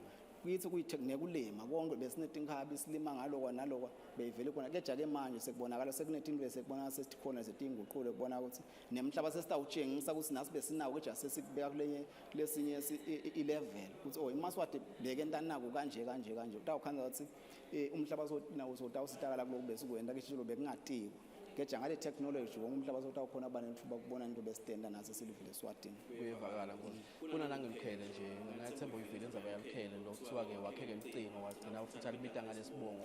kuyithi kuyithekulima konke besinetinkabi silima ngalokwa nalokwa beyivele khona ke jake manje sekubonakala sekunetinto esekubona sesikhona setinguqulo kubona ukuthi nemhlaba sesitawutshengisa ukuthi nasi besinawo ke just sikubeka lesinye i-level ukuthi oh imaswati beke ntanako kanje utawukhanza ukuthi umhlaba nawo sotawusitakala kuloko besikwenda ke jitolo bekungatikwa keja ngale technology wonke umhlaba sotawukhona abanethuba kubona into besitenda naso silivile Eswatini kuyevakala ngoba kuna nangemkhele nje ngathemba uyivile inzaba yamkhele lokuthiwa ke wakheke emcingo wagcina futhi alibita ngalesibongo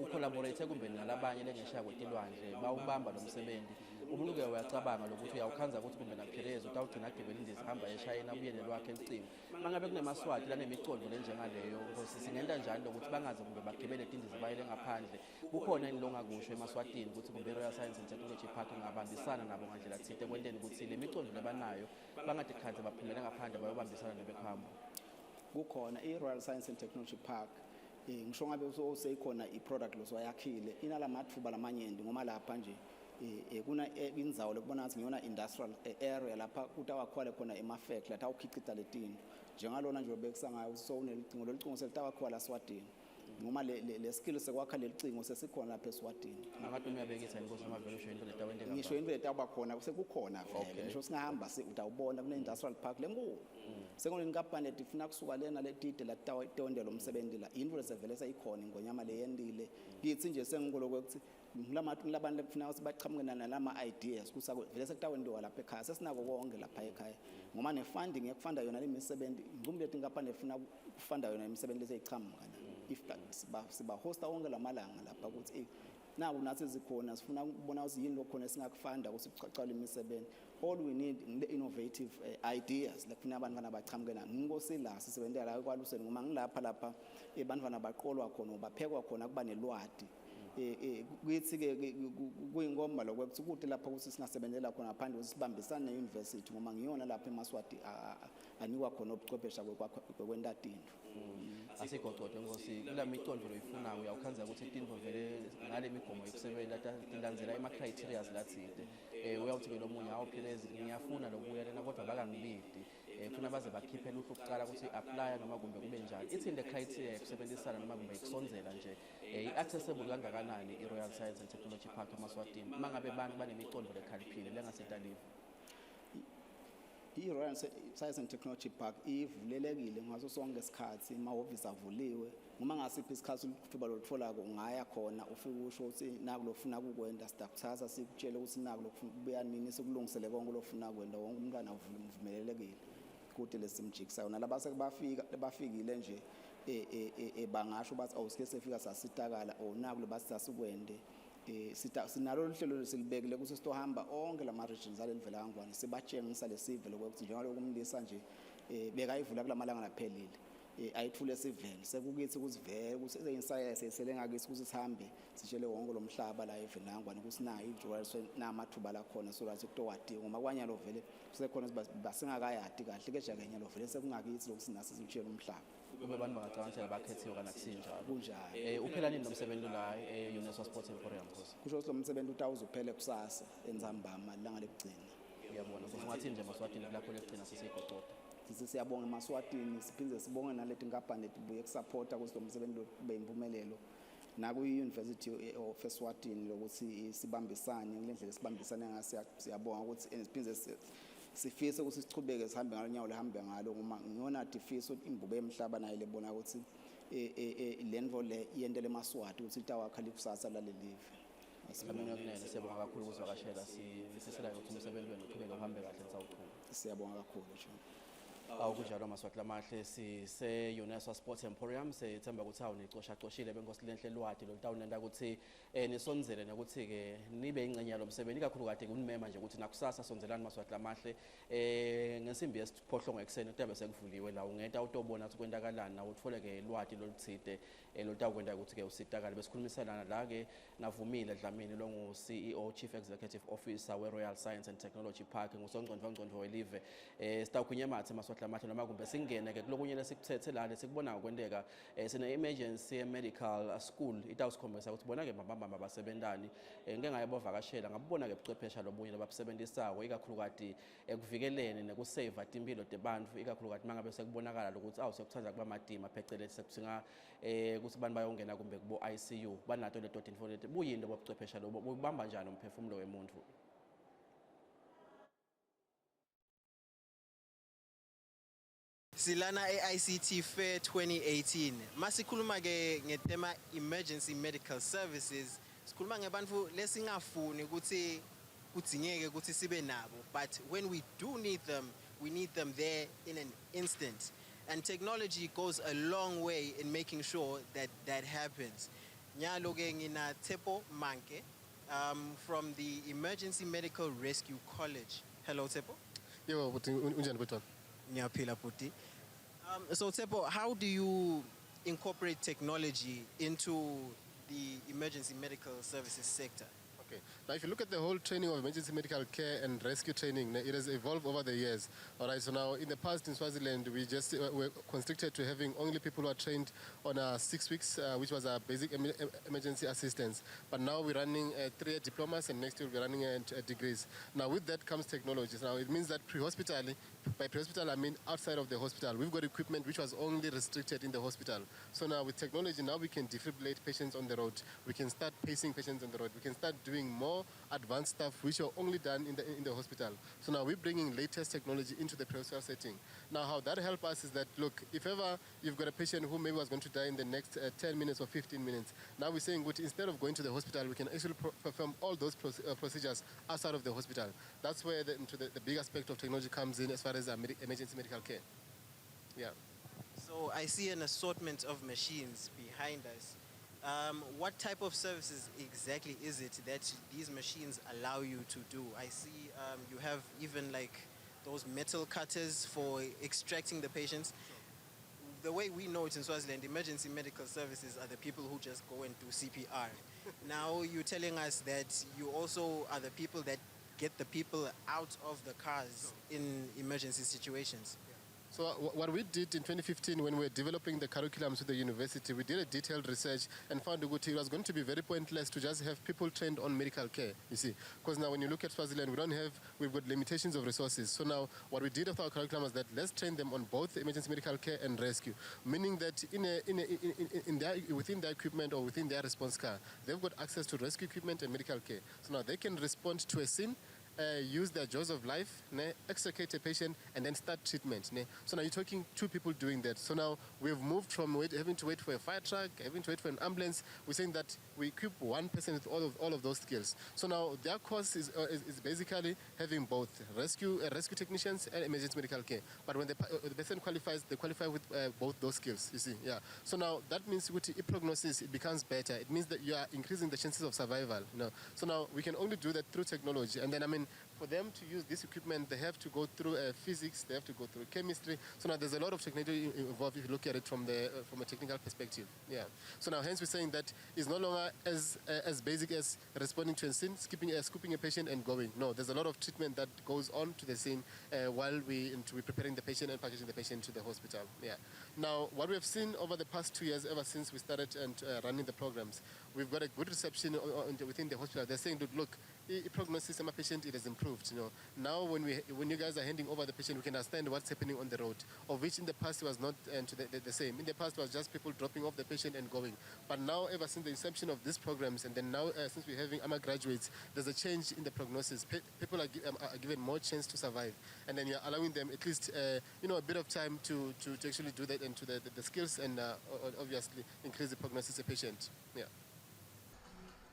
ucollaborate kumbe nalabanye lengesha kwetilwandle bawubamba lo msebenzi umuntu ke uyacabanga lokuthi uyawukhanza ukuthi kumbe napheleza utawugcina agibela indiza hamba eShayina ubuyele lwakhe emcingo mangabe kunemaswati lanemicondo lenjengaleyo ngosi singenta njani lokuthi bangaze kumbe bagibele indiza bayele ngaphandle kukhona inilongakusho emaswatini ukuthi kumbe Royal Science and Technology Park ngabambisana nabo ngandlela thite kwenteni ukuthi le micondo lebanayo bangadikhanze baphumele ngaphandle bayobambisana nebekhamba kukhona i-Royal Science and Technology Park ngisho ngabe useyikhona i-product losoyakhile inalamathuba lamanyenti ngoma lapha nje kuna indzawo lokubona ngathi ngiyona industrial area lapha kutawakhwale khona ema-factory lathi awukhicita letinto njengalona nje obekusangayo so unelicingo lolicingo selitawakhwala Eswatini ngoma le skill sekwakha lelicingo sesikhona lapha Eswatini ngathi uyabekisa inkosi amavelo usho into letawende ngisho into letaba khona sekukhona vele ngisho singahamba utawubona kune-industrial park lenkulu sekunenkampani letifuna kusuka lena letide latawendela umsebenzi la into lesevele seyikhona ingonyama leyendile kithi nje sengikulo kwekuthi ngulabantu lekufuna ukuthi baqhamuke nalama-ideas vele sekutawendiwa lapha ekhaya sesinako konke lapha ekhaya ngoma ne-funding yakufanda yona le misebenzi ngumbe tinkampani lefuna kufanda yona imisebenzi leseyiqhamuka sibahosta wonke lamalanga lapha ukuthi naku nathi zikhona sifuna ukubona ukuthi yini lokhona singakufanda ukuthi kucacala imisebenzi all we need innovative ideas lekufuna abantwana bachamuke na ngingosila sisebenzela la ekwaluseni ngoma ngilapha abantwana baqolwa khona baphekwa khona kuba nelwadi kuyithi ke kuyingomba lokuthi ukuthi lapha ukuthi singasebenzela khona ngaphandle ukuthi sibambisane ne-university ngoba ngiyona lapha eMaswati anikwa khona ubuchwephesha kwendatinto asigocote ngosi kula micondo loyifunayo uyawukhanza ukuthi tinto vele ngale migomo yokusebenza tilandzela ama-criteria lathide uyawuthi ke lomunye awuphilezi ngiyafuna lokuya lena kodwa bakangibidi funa baze bakhiphe luhlu ukucala ukuthi i-aplya noma kumbe kube njani ithi le criteria yokusebenzisana noma kumbe ikusonzela nje i-accessible kangakanani i-Royal Science and Technology Park eMaswatini uma ngabe bantu banemicondo lekhaliphile lengasetaliwe i-Royal Science and Technology Park ivulelekile ngaso sonke isikhathi amahhovisi avuliwe noma ngasiphi isikhathi ulithuba lolutholako ungaya khona ufike usho ukuthi naku lofuna kukwenda sitakuthatha sikutshele ukuthi naku lokufuna kubuya nini sikulungisele konke lofuna kwenda wonke umntwana uvumelelekile kude lesimjikisayo nalaba bafikile nje bangasho bathi awusike sefika sasitakala naku lebathi sasikwende sinalo luhlelo lesilibekile ukuthi sitohamba onke lama-regions alelivela kangwane sibatshengisa lesivelo ukuthi njengaloku umlisa nje bekayivula kulamalanga laphelile ayithule sivele sekukithi kusivele ukuthi ezeyisayensi esele ngakithi ukuthi sihambe sitshele wonke lo mhlaba la evenangwane ukuthi nayo ijwayele namathuba lakhona so lathi kutowadi ngoba kwanyalo vele kusekhona basingakayadi kahle ke jakanyalo vele sekungakithi lokuthi nasi sitshele umhlaba kube abantu bangacabangela bakhethiwe kana kusinjalo kunjalo uphela nini nomsebenzi la e-UNESWA Sports Emporium Khosi kusho ukuthi lo msebenzi utawuzuphele kusasa enzambama langa lekugcina ngiyabona kungathi nje Maswatini lapho lekugcina sesigoqoda sithi siyabonga eMaswatini siphinde sibonge naleti nkampani letibuye kusupporta ukuthi lo msebenzi lo kube impumelelo naku-University of Eswatini lokuthi sibambisane ngendlela sibambisane ngayo siyabonga ukuthi siphinde sifise ukuthi sichubeke sihambe ngalo nyawo lihambe ngalo ngoba ngiyona tifisa ukuthi imbubo emhlaba nayo lebona ukuthi lento le yentele eMaswati ukuthi itawakha likusasa lalelive Sibonga kunene siyabonga kakhulu ukuzivakashela sisisela ukuthi umsebenzi wenu uqhubeke uhambe kahle nisawuqhubeka siyabonga kakhulu nje awukunjalo Maswati lamahle sise-UNESWA Sports Emporium sethemba ukuthi awunicoshile benkosi lenhle lwadi lolutawunenda ukuthi nisonzele nokuthi-ke nibe ingxenye yalo msebenzi ikakhulu kade kunimema nje ukuthi nakusasa sonzelani Maswati lamahle ngensimbi yesiphohlongo ekuseni kutabe sekuvuliwe la ungenta utobona ukuthi kwendakalani nawe uthole-ke lwadi loluthide lolutawukwenda ukuthi-ke usitakale besikhulumiselana la-ke navumile Dlamini longu-CEO Chief Executive Officer we-Royal Science and Technology Park ngusongcondvo welive sitawukhunye mathe Maswati lamahle noma kumbe singene-ke kulokunye lesikuthethe lale sikubona kwenteka sine-emergency medical school itawusikhombisa ukuthi bona-ke mabamba basebentani ngike ngaye bovakashela ngabubona-ke buchwephesha lobunye lababusebenzisako ikakhulukati ekuvikeleni nekuseva timpilo tebantfu ikakhulukati mangabe sekubonakala lokuthi sekuthanza kuba madima phecelezi sekuthinga ukuthi abantu bayongena kumbe kubo-ICU banato leto tinfo leti buyini lobo buchwephesha lobo bubamba njani umphefumulo wemuntu Silana ICT Fair 2018 masikhuluma ke ngetema emergency medical services sikhuluma ngebantfu lesingafuni ukuthi kudzingeke ukuthi sibe nabo but when we do need them we need them there in an instant and technology goes a long way in making sure that that happens nyalo ke ngina Tepo Manke from the Emergency Medical Rescue College. Hello Tepo. Yebo buti unjani butwana? Ngiyaphila buti. So Tepo, how do you incorporate technology into the emergency medical services sector? Okay. Now, if you look at the whole training of emergency medical care and rescue training, it has evolved over the years. All right. So now, in the past in Swaziland, we just were constricted to having only people who are trained on 6 weeks, which was our basic emergency assistance. But now we're running 3-year diplomas, and next year we're running degrees. Now, with that comes technology. Now, it means that pre-hospitally, by pre-hospital I mean outside of the hospital, we've got equipment which was only restricted in the hospital. So now with technology, now we can defibrillate patients on the road. We can start pacing patients on the road. We can start doing more advanced stuff which are only done in the hospital. So now we're bringing latest technology into the pre-hospital setting. Now how that helps us is that, look, if ever you've got a patient who maybe was going to die in the next 10 minutes or 15 minutes, now we're saying, good, instead of going to the hospital, we can actually perform all those procedures outside of the hospital. That's where the big aspect of technology comes in as far as emergency medical care. Yeah. So I see an assortment of machines behind us. What type of services exactly is it that these machines allow you to do? I see you have even like those metal cutters for extracting the patients. The way we know it in Swaziland, emergency medical services are the people who just go and do CPR. Now you're telling us that you also are the people that get the people out of the cars in emergency situations. So what we did in 2015 when we were developing the curriculums with the university, we did a detailed research and found that it was going to be very pointless to just have people trained on medical care, you see. Because now when you look at Swaziland, we've got limitations of resources. So now what we did with our curriculum was that let's train them on both emergency medical care and rescue, meaning that within their equipment or within their response car, they've got access to rescue equipment and medical care. So now they can respond to a scene, use their jaws of life, extricate a patient, and then start treatment. So now you're talking two people doing that. So now we've moved from having to wait for a fire truck, having to wait for an ambulance. We're saying that we equip one person with all of those skills. So now their course is basically having both rescue technicians and emergency medical care. But when the person qualifies, they qualify with both those skills, you see. Yeah. So now that means with the prognosis, it becomes better. It means that you are increasing the chances of survival. So now we can only do that through technology. And then, I mean, for them to use this equipment, they have to go through physics, they have to go through chemistry. So now there's a lot of technology involved if you look at it from a technical perspective. Yeah. So now hence we're saying that it's no longer as basic as responding to a scene, scooping a patient and going. No, there's a lot of treatment that goes on to the scene while we're preparing the patient and packaging the patient to the hospital. Yeah. Now, what we have seen over the past 2 years, ever since we started running the programs, we've got a good reception within the hospital. They're saying, look, prognosis of my patient, it has improved. Now when you guys are handing over the patient, we can understand what's happening on the road, of which in the past was not the same. In the past was just people dropping off the patient and going. But now, ever since the inception of these programs, and then now since we're having AMA graduates, there's a change in the prognosis. People are given more chance to survive, and then you're allowing them at least a bit of time to actually do that and to the skills and obviously increase the prognosis of the patient. Yeah.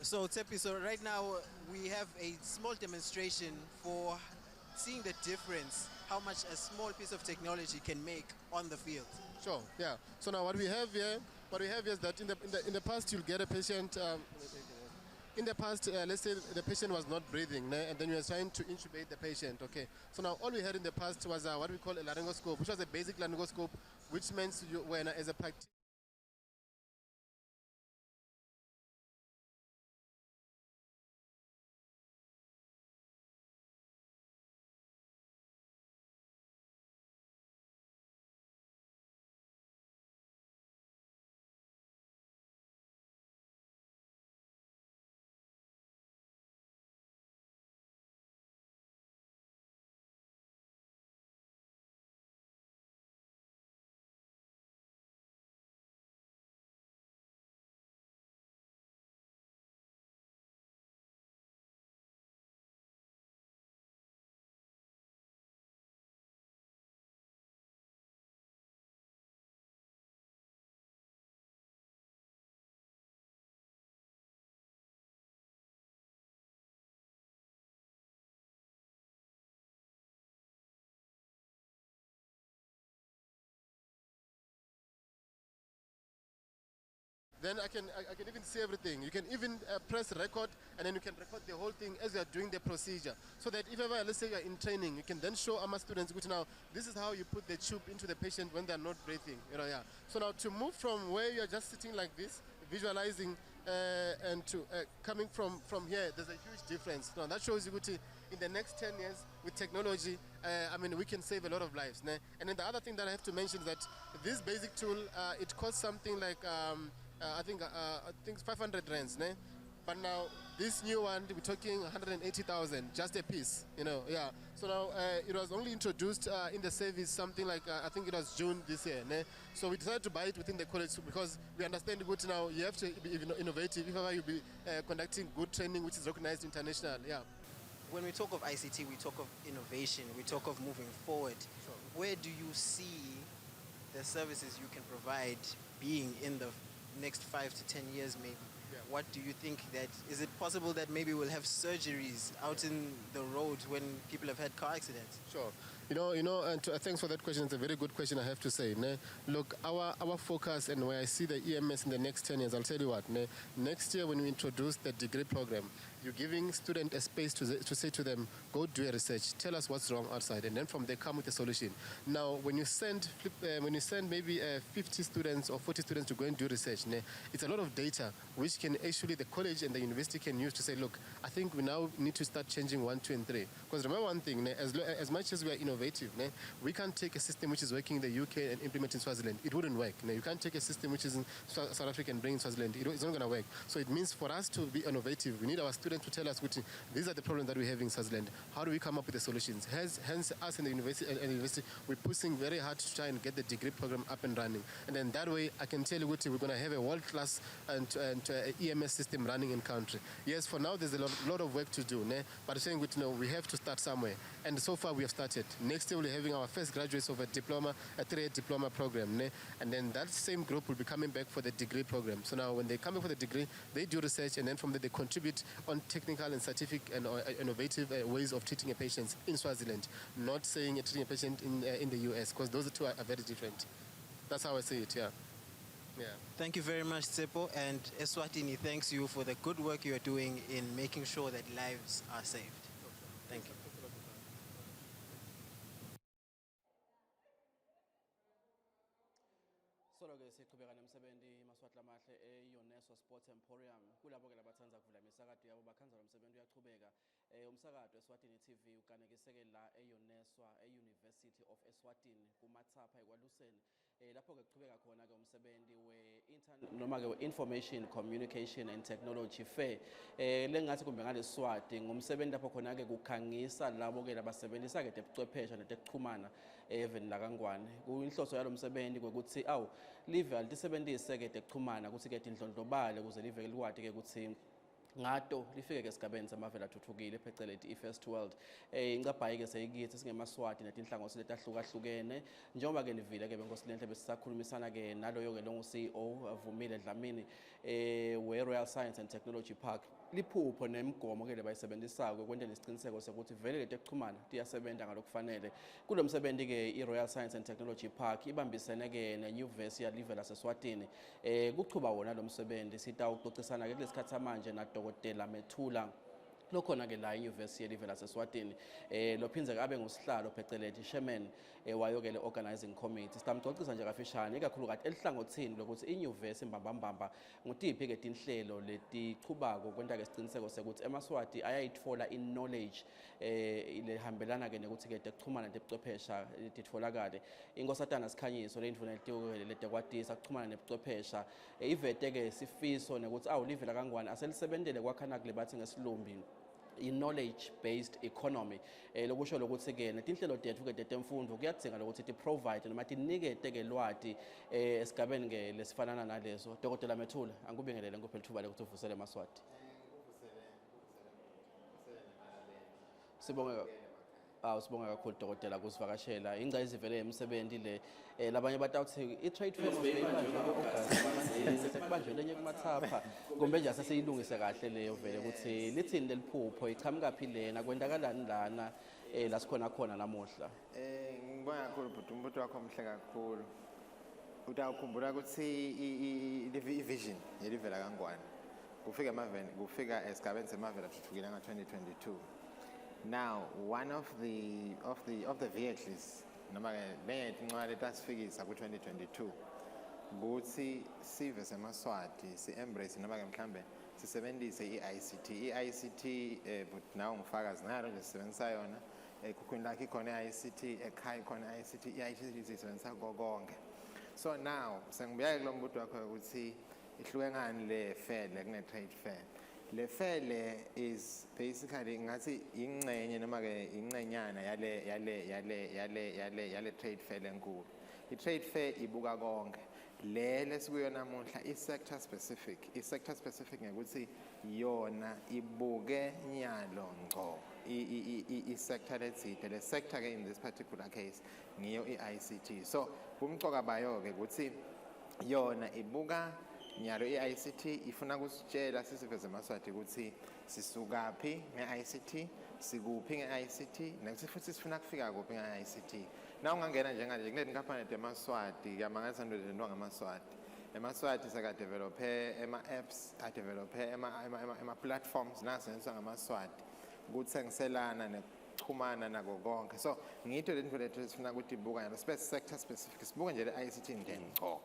So Tsepi, so right now we have a small demonstration for seeing the difference, how much a small piece of technology can make on the field. Sure, yeah. So now what we have here is that in the past you'll get a patient, in the past, let's say the patient was not breathing, and then you are trying to intubate the patient, okay? So now all we had in the past was what we call a laryngoscope, which was a basic laryngoscope, which means when as a practitioner, then I can even see everything. You can even press record, and then you can record the whole thing as you are doing the procedure. So that if ever, let's say you are in training, you can then show our students, which now, this is how you put the tube into the patient when they're not breathing. Yeah. So now to move from where you're just sitting like this, visualizing, and to coming from here, there's a huge difference. Now that shows you in the next 10 years with technology, we can save a lot of lives. And then the other thing that I have to mention is that this basic tool, it costs something like, I think 500 rands, but now this new one, we're talking 180,000 just a piece, yeah. So now it was only introduced in the service something like I think it was June this year, so we decided to buy it within the college because we understand good now. You have to be innovative if ever you be conducting good training which is recognized international. Yeah. When we talk of ICT, we talk of innovation, we talk of moving forward. Sure. Where do you see the services you can provide being in the next 5 to 10 years maybe? Yeah. What do you think is it possible that maybe we'll have surgeries out in the road when people have had car accidents? Sure. And thanks for that question. It's a very good question, I have to say. Look, our focus and where I see the EMS in the next 10 years, I'll tell you what. Next year when we introduce the degree program, you're giving students a space to say to them, go do a research, tell us what's wrong outside, and then from there come with a solution. Now, when you send maybe 50 students or 40 students to go and do research, it's a lot of data which can actually the college and the university can use to say, look, I think we now need to start changing 1, 2, and 3. Because remember one thing, as much as we are innovative, we can't take a system which is working in the UK and implement in Swaziland. It wouldn't work. You can't take a system which is in South Africa and bring in Swaziland. It's not going to work. So it means for us to be innovative, we need our students to tell us, these are the problems that we have in Swaziland. How do we come up with the solutions? Hence us in the university, we're pushing very hard to try and get the degree program up and running. And then that way, I can tell you, we're going to have a world-class and EMS system running in country. Yes, for now, there's a lot of work to do, but I'm saying, we have to start somewhere. And so far, we have started. Next year, we'll be having our first graduates of a 3-year diploma program. And then that same group will be coming back for the degree program. So now, when they come back for the degree, they do research, and then from there, they contribute on technical and scientific and innovative ways of treating a patient in Swaziland, not saying treating a patient in the US, because those two are very different. That's how I see it, yeah. Thank you very much, Tsepo, and Eswatini thanks you for the good work you are doing in making sure that lives are saved. Thank you. Solo-ke siqhubeka nemsebenzi Maswati lamahle e-UNESWA Sports Emporium. Kulabo-ke labathanza kuvula imisakado yabo bakhanza lo msebenzi uyaqhubeka. Umsakado Eswatini TV ukanekiseke la e-UNESWA e-University of Eswatini kumathapha ekwaluseni. Lapho-ke kuqhubeka khona-ke umsebenzi we-internet noma-ke we-Information Communication and Technology Fair. Lengathi kumbe ngalesiswati ngumsebenzi lapho khona-ke kukhangisa labo-ke labasebenzisa-ke tebuchwepheshe netekuxhumana even lakangwane. Kuyinhloso yalo msebenzi ukuthi live alisebenzise-ke tekuxhumana ukuthi-ke indlondlobale ukuze live likwati-ke ukuthi ngato lifike-ke esigabeni samavele athuthukile phecelezi i-first world. Ingcabhayi-ke seyikithi singemaswati netinhlangothi letahlukahlukene njengoba-ke nivile-ke benkosi lenhle besisakhulumisana-ke naloyo-ke longu-CEO Vumile Dlamini we-Royal Science and Technology Park. Liphupho nemigomo-ke lebayisebenzisako kwentela isiqiniseko sokuthi vele le tekuxhumana tiyasebenza ngalokufanele. Kulo msebenzi-ke i-Royal Science and Technology Park ibambisene-ke ne-University yalive laseSwatini. Kuchuba wona lo msebenzi sitawuxoxisana-ke kulesi sikhathi samanje Dr. Methula lokhona-ke la e-University yelive laseSwatini. Lophinze-ke abe ngusihlalo phecelezi chairman wayo-ke le-organizing committee. Sitamcocisa nje kafishane ikakhulukazi elihlangothini lokuthi inyuvesi mbambambamba ngutiphi-ke tinhlelo letichubako kwenta-ke isiqiniseko sokuthi emaswati ayayitfola i-knowledge lehambelana-ke nekuthi-ke tekuxhumana tebuchwephesha titfolakale. Inkosatana Sikhanyiso leyindvuna letekwatisa kuxhumana nebuchwephesha ivete-ke sifiso nekuthi live lakangwane aselisebentele kwakhana-ke lebathi ngesilumbi i-knowledge based economy. Lokusho lokuthi-ke netinhlelo tethu-ke tetemfundo kuyadzinga lokuthi ti-provide noma tinikete-ke lwati esigabeni-ke lesifanana naleso. Dr. Methula angikubingelele ngikuphe lithuba lokuthi uvusele Maswati. Sibonga kakhulu Dr. kusivakashela. Ingca izivele emsebenzi le labanye batawuthi i-trade fair sekubanjwe lenye kumathapha kumbe nje asesiyilungise kahle leyo vele ukuthi lithini leliphupho iqhamukaphi lena kwendakalani lana la sikhona khona namuhla. Ngibonga kakhulu bhuti umbuto wakho omhle kakhulu. Utawukhumbula ukuthi i-vision yelivela kangwane kufika esigabeni semavela athuthukile nga-2022. Now, one of the vehicles, noma letinqwale tasifikisa ku-2022, ukuthi sive semaswati si-embrace noma-ke mhlambe sisebenzise i-ICT. I-ICT but nawo ngifakazi nalo nje sisebenzisa yona. Ekhukhwini lakhe ikhona i-ICT, ekhaya ikhona i-ICT, i-ICT sisebenzisa konke. So now sengibuya kulo mbuto wakho ukuthi ihluke ngani le fair le kune-trade fair. Le fair is basically ngathi ingcenye noma-ke ingcenyana yale trade fair lenkulu. I-trade fair ibuka konke. Lesikuyo namuhla i-sector specific. I-sector specific ngekuthi yona ibuke nyalo ngco. I-sector letsite. Le sector in this particular case ngiyo i-ICT. So kumcoka bayo-ke ukuthi yona ibuka nyalo i-ICT ifuna kusitshela sisiveze Maswati ukuthi sisukaphi nge-ICT, sikuphi nge-ICT, nekuthi futhi sifuna kufika kuphi nge-ICT. Na ungangena njenganje kuleti nkampani temaswati kamangasandwendwa ngamaswati. Emaswati sakadevelope ema-apps, adevelope ema-platforms nasenziwa ngamaswati ukuthengiselana nekuxhumana nako konke. So ngitho lento lethu sifuna ukuthi ibuka nyalo sector specific sibuka nje le-ICT ngco.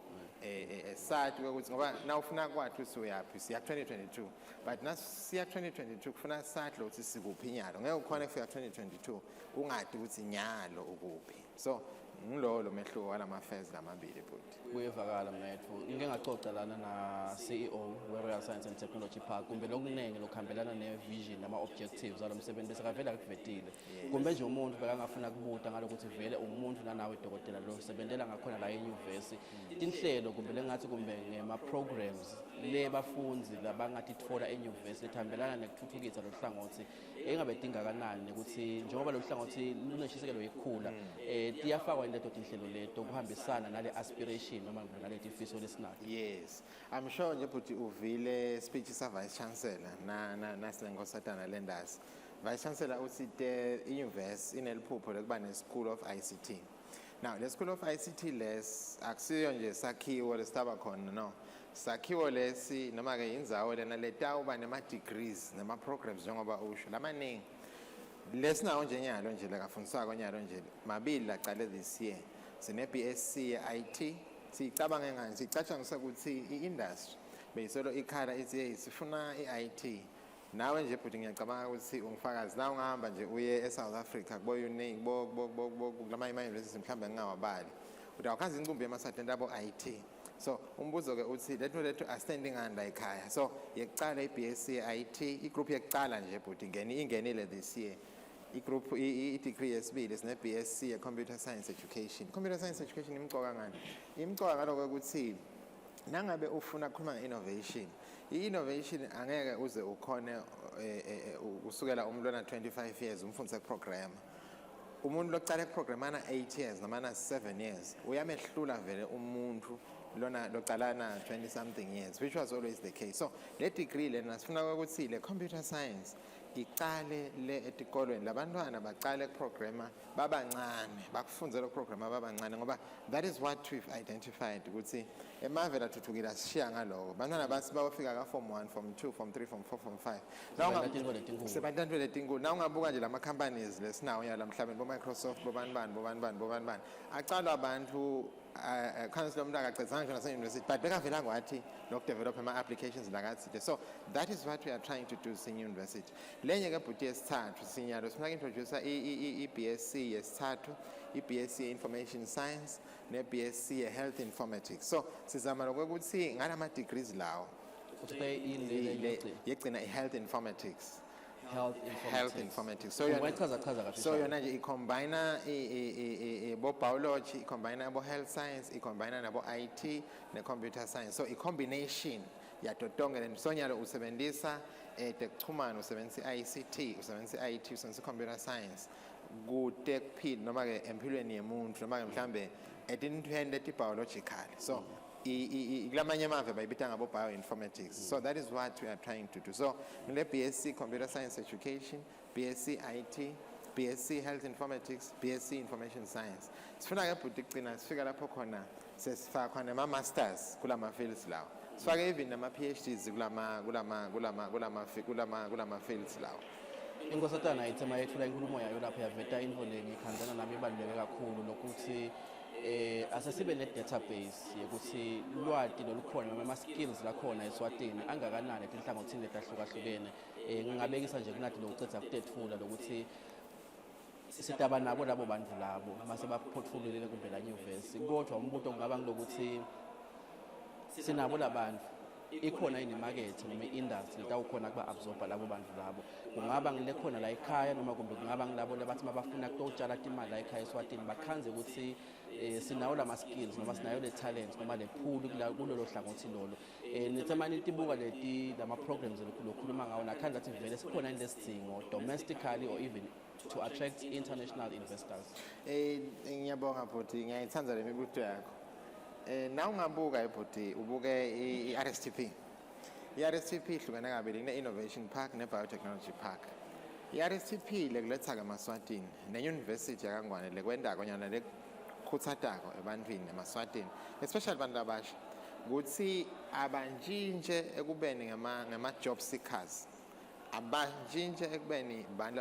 Sathi ukuthi ngoba na ufuna kwathi usuyaphi siya 2022 but nasiya 2022 kufuna sathi ukuthi sikuphi nyalo ngeke ukhona kufika 2022 ungadi ukuthi nyalo ukuphi. So ngilolo mehluko walama affairs lamabili futhi kuyevakala mnethu ngike ngaxoxa lana na CEO we-Royal Science and Technology Park kumbe lokunenge lokuhambelana ne-vision nama-objectives alo msebenzi sekavele akuvetile kumbe nje umuntu bekangafuna kubuta ngalokuthi vele umuntu nanawe dokotela lo sebenzela ngakhona la enyuvesi tinhlelo kumbe lengathi kumbe ngema-programs le bafunzi labangathi tfola enyuvesi lethambelana nekuthuthukisa lo hlangothi engabe dingakanani ukuthi njengoba lo hlangothi luneshisekelo yekhula tiyafakwa leto tinhlelo leto kuhambisana nale aspiration noma nale tifiso lesinayo. Yes, I'm sure nje futhi uvile speech sa vice chancellor na Senkosatana Lendas. Vice chancellor uthi the university ineliphupho lokuba ne school of ICT. Now the school of ICT les akusiyo nje sakhiwo lesitaba khona no. Sakhiwo lesi noma ke indzawo lena letawuba nema degrees nema programs njengoba usho lamaningi. Lesinawo nje nyalo nje lekafundiswa konyalo nje mabili laqale this year. Sine BSc ye IT, sicabange ngani sicatshangisa ukuthi i-industry beyisolo ikhala ithi sifuna i-IT nawe nje bhuti ngiyacabanga ukuthi ungifakazi la ungahamba nje uye eSouth Africa kubo UNESWA kulama universities mhlambe ngingawabali uthi awukhanzi incumbi yamasatenti abo IT so umbuzo ke uthi lethu ascending under ekhaya so yekucala i-BSc IT igroup yekucala nje bhuti ingenile this year igroup i-degree yesibili sine BSc ye Computer Science Education. Computer Science Education imcoka ngani? Imcoka ngaloko ukuthi nangabe ufuna ukukhuluma nge-innovation, i-innovation angeke uze ukhone usukela umuntu ona 25 years umfundise ukuprogram. Umuntu lokucala ukuprogramana 8 years noma 7 years uyamehlula vele umuntu lona loqalana 20 something years, which was always the case. So le degree lena sifuna ukuthi le computer science iqale le etikolweni labantwana baqale ukuprograma babancane bakufundzela ukuprograma babancane ngoba that is what we've identified ukuthi emave lathuthukile asishiya ngaloko bantwana basi bawafika ka form 1 form 2 form 3 form 4 form 5 sebantantwe letinkulu na ungabuka nje lama companies lesinawo yala mhlabeni bo Microsoft bo bani aqalwa abantu khani lo muntu akacedzanga nje nase university but bekavela ngathi lokudevelop ama applications lakathi so that is what we are trying to do in university lenye ke bhuti yesithathu sinyalo sifuna introduce i-BSc yesithathu i-BSc Information Science ne-BSc Health Informatics so sizama lokuthi ngalama degrees lawo yegcina i-Health Informatics Health informatics. So yona nje icombine bo biology, icombine bo health science, icombine nabo IT ne computer science. So a combination ya totonke le sonyalo usebenzisa tekuchumana usebenzisa ICT, usebenzisa IT, usebenzisa computer science. Kude kuphila noma ke empilweni yemuntu noma ke mhlambe etintwende ti biological. So ilamanye amave bayibita ngabo bioinformatics. So that is what we are trying to do. So ngile BSc Computer Science Education, BSc IT, BSc Health Informatics, BSc Information Science. Sifuna ke bhuti qina sifika lapho khona sesifaka nama masters kulama fields lawo. Sifake even nama PhDs kulama fields lawo. Inkosatana ithema yethula inkulumo yayo lapha yaveta info lenye ikhanzana nami ibaluleke kakhulu lokuthi asesibe ne database yokuthi lwati lolukhona noma ama skills lakhona eSwatini angakanani etinhlangothini letahlukahlukene ngingabekisa nje kunathi lokucetha kutethula lokuthi sitaba nabo labo bantu labo mase ba portfolio kumbe la nyuvesi kodwa umbuto kungaba ngilokuthi sinabo labantu ikhona yini market noma industry letawukhona kuba absorber labo bantu labo kungaba ngilekhona la ekhaya noma kumbe kungaba ngilabo labathi mabafuna ukutshala imali la ekhaya eSwatini bakhanze ukuthi sinawo lama skills noma sinayo le talents noma le pool kulolo hlangothi lolo nitsemani tibuka leti lama programs lokhuluma ngawo nakhanza ukuthi vele sikhona lesidingo domestically or even to attract international investors. Ngiyabonga bhuti ngiyayithanda le mibuto yakho. Na ungabuka bhuti ubuke i-RSTP. I-RSTP ihlukene kabili kune-Innovation Park ne-Biotechnology Park. I-RSTP lekuletha kaMaswatini ne-University yakangwane lekwenda konyana lekhuthatako ebantwini eMaswatini especially abantu abasha ukuthi abantshintshe ekubeni ngama-job seekers abantshintshe ekubeni bantu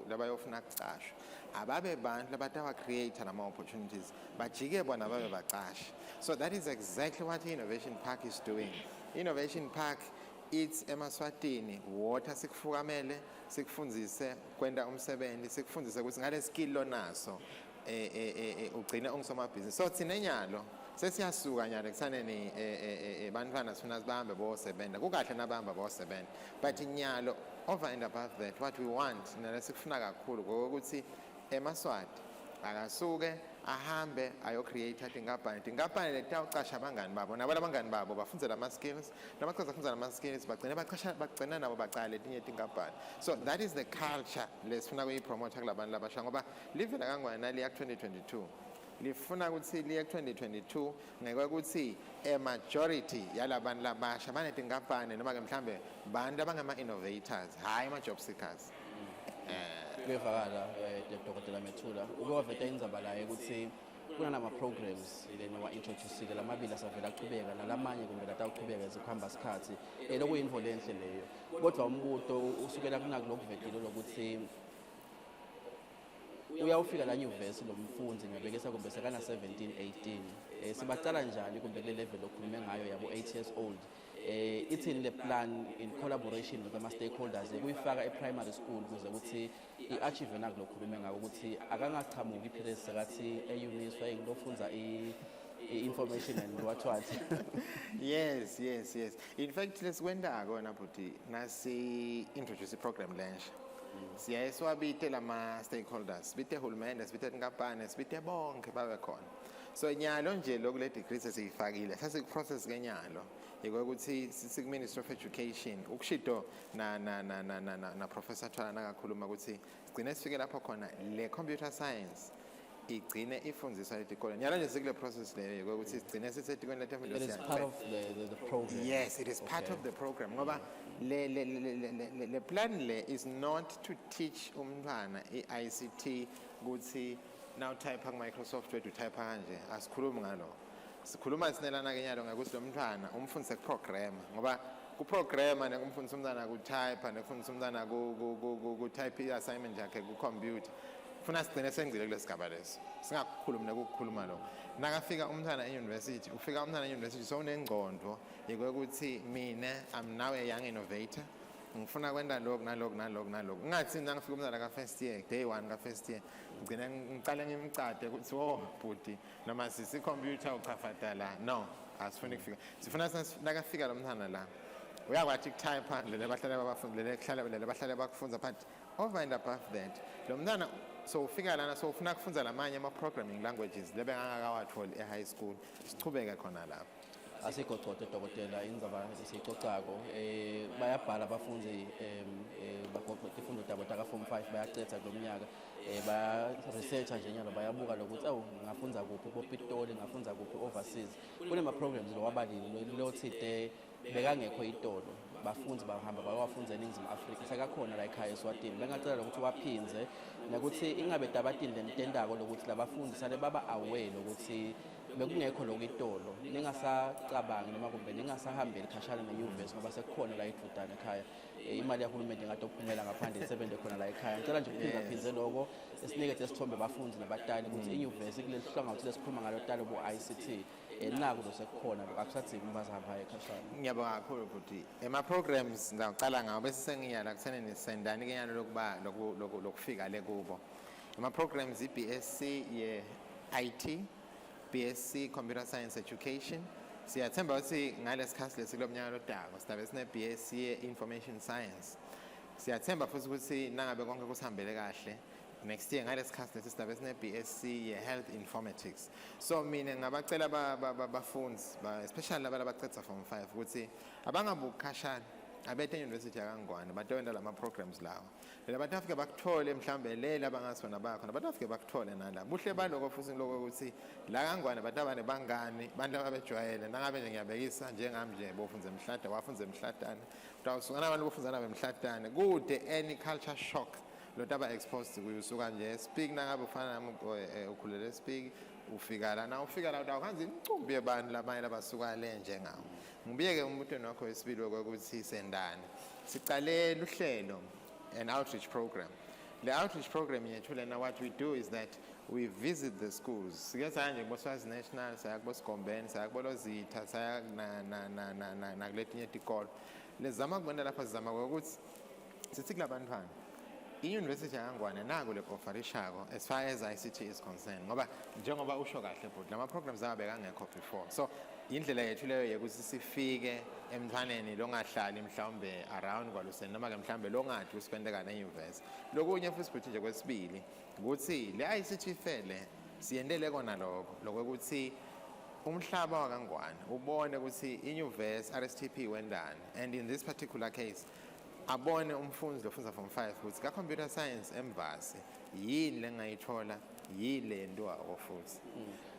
labayofuna kucashwa ababe bantu labatawa create nama-opportunities bajike bona babe bacasha. So that is exactly what Innovation Park is doing. Innovation Park it's eMaswatini water sikufukamele sikufundzise kwenda umsebenzi sikufundzise ukuthi ngale skill lonaso ugcine ungusomabhizinisi. So thina nyalo sesiyasuka nyalo kusaneni bantwana sifuna sibahambe bosebenza kukahle nabahamba bosebenza but nyalo over and above that what we want nalesikufuna kakhulu ukuthi eMaswati akasuke ahambe ayo create tinkampani letawucasha abangani babo nabo labangani babo bafundzela ama skills namaqhaza afundzela ama skills bagcina nabo baqala letinye tinkampani. So that is the culture lesifuna kuyipromote kulabantu labasha ngoba live la kangwane nali yak 2022 lifuna ukuthi liye 2022 ngeke ukuthi majority yalabantu labasha banetinkampani noma ke mhlambe bantu abangama innovators hayi ama job seekers. Kuyevakala Dr. Methula ukuveta indzaba la ukuthi kunama programs lena wa introduce lamabili asavela aqhubeka nalamanye kumbe lataqhubeka ezikhamba isikhathi lokuyinfo lenhle leyo kodwa umbuto usukela kunaku lokuvetile lokuthi uyawufika la nyuvesi lo mfundzi ngiyabekisa kumbe sekana 17 18 sibacala njani kumbe kule level okhulume ngayo yabo 8 years old ithini le plan in collaboration with ama stakeholders kuyifaka e-primary school kuze ukuthi i-achieve nakulo khulume ngako ukuthi akangachamuki iphela sekathi e-UNESWA ngilofunza information and what Yes. In fact, lesikwendako na buti nasi introduce program lensha. Siyaye siwabite lama stakeholders, sibite hulumende, sibite tinkampani, sibite bonke babe khona. So nyalo nje lokule degree sesiyifakile, sasiku-process kenyalo. Ukuthi Ministry of Education ukushito na Professor Thwala nakakhuluma ukuthi sigcine sifike lapho khona le computer science igcine ifundiswa etikole nyalo nje sikule process leyo ukuthi sigcine sisetikweni letemfundo It is part of the program. Yes, it is part of the program ngoba le plan le is not to teach umntwana i-ICT ukuthi now type Microsoft Word type kanje asikhulumi ngalo sikhuluma sinelana kenyalo ngokuthi lo mntwana umfundise program ngoba ku program nekumfundisa umntwana ku type nekufundisa umntwana ku type i-assignment yakhe ku computer funa sigcine sengizile kulesigaba leso singakukhulumi nekukhuluma lo nakafika umntwana e-university ufika umntwana e-university so unengcondo yekuthi mina I'm now a young innovator ngifuna kwenda lokho nalokho ngathi ngifika umntwana ka first year day 1 ka first year ngicela ngicala ngimcade ukuthi bhuti noma sisi computer uchafatala no asifuni kufika sifuna nakafika lo mntwana la uyakwathi ukutype lele bahlale babafundi lele bahlale bakufundza but over and above that lo mntwana so ufika lana so ufuna kufunza lamanye ama programming languages lebe ngakawatholi e-high school sichubeke khona lapho asikho chotho dokotela indzaba esiyixoxako bayabhala abafundi ifundo tabo taka form 5 bayacetha kulomnyaka baya research nje nyalo bayabuka lokuthi ngafunza kuphi boPitoli ngafunza kuphi overseas kunema programs lo wabalini lo thide bekangekho itolo bafunzi bahamba bawafunza eNingizimu Afrika sakakhona la ekhaya eSwatini bengacela ukuthi waphinze nokuthi ingabe dabatini lentendako lokuthi labafundi sale baba aware ukuthi bekungekho lokitolo ningasacabangi noma kumbe ningasahambeli khashana nenyuvesi ngoba sekukhona la eJordani ekhaya imali yahulumende ngatophumela ngaphandle isebenze khona la ekhaya ngicela nje ukuphinza lokho esinikethe sithombe bafundi nabatali ukuthi inyuvesi kuleli hlangothi lesikhuluma ngalo talo bo ICT naku lo sekukhona akusathini bazahamba ekhashana ngiyabonga kakhulu futhi ema programs ngicala ngawo bese sengiyala kuthene nisendani kenyalo lokuba lokufika le kubo ama programs iBSc ye IT BSc Computer Science Education siyathemba ukuthi ngalesikhathi lesilomnyaka lodako sidabe sine BSc Information Science siyathemba futhi ukuthi nangabe konke kusihambele kahle next year ngalesikhathi lesidabe sine BSc Health Informatics so mina ngabacela bafundi especially laba abacetha form 5 ukuthi abangabukhashana abethe university yakangwane batewenda lama programs lawo phela bathi afike bakuthole mhlambe lela abangasona bakhona bathi afike bakuthole nala buhle baloko futhi lokho ukuthi la kangwane bathi abane bangani bantu abejwayele nangabe nje ngiyabekisa njengami nje bofunza emhlada wafunza emhladane utawusukana abantu bofunzana bemhladane kude any culture shock lot aba exposed kuyusuka nje speak nangabe ufana nami ukhulele speak ufika la na ufika la utawuhanza incumbi yabantu labanye labasuka le njengawo ngibiyeke umbutho wakho wesibili ukuthi sendane sicale luhlelo an outreach program the outreach program yethu lena what we do is that we visit the schools sike sanje kuBoswazi National sayakuboSigombeni sayakubozitha saya na kuletinye tikolo lezama kubona lapha sizama ukuthi sithi kulabantwana i-University yakangwane naku le offerishako as far as ICT is concerned ngoba njengoba usho kahle but lama programs abekangekho before so indlela yethu leyo yekuthi sifike emntwaneni longahlali mhlawumbe around kwaluseni noma ke mhlawumbe longathi uspendeka neuniversity lokunye futhi futhi nje kwesibili ukuthi le ICT Fair le siyendele kona lokho ukuthi umhlaba wakangwane ubone ukuthi iuniversity RSTP wendani and in this particular case abone umfundi lofunza form 5 ukuthi ka computer science emvasi yini lengayithola yile nto akufuthi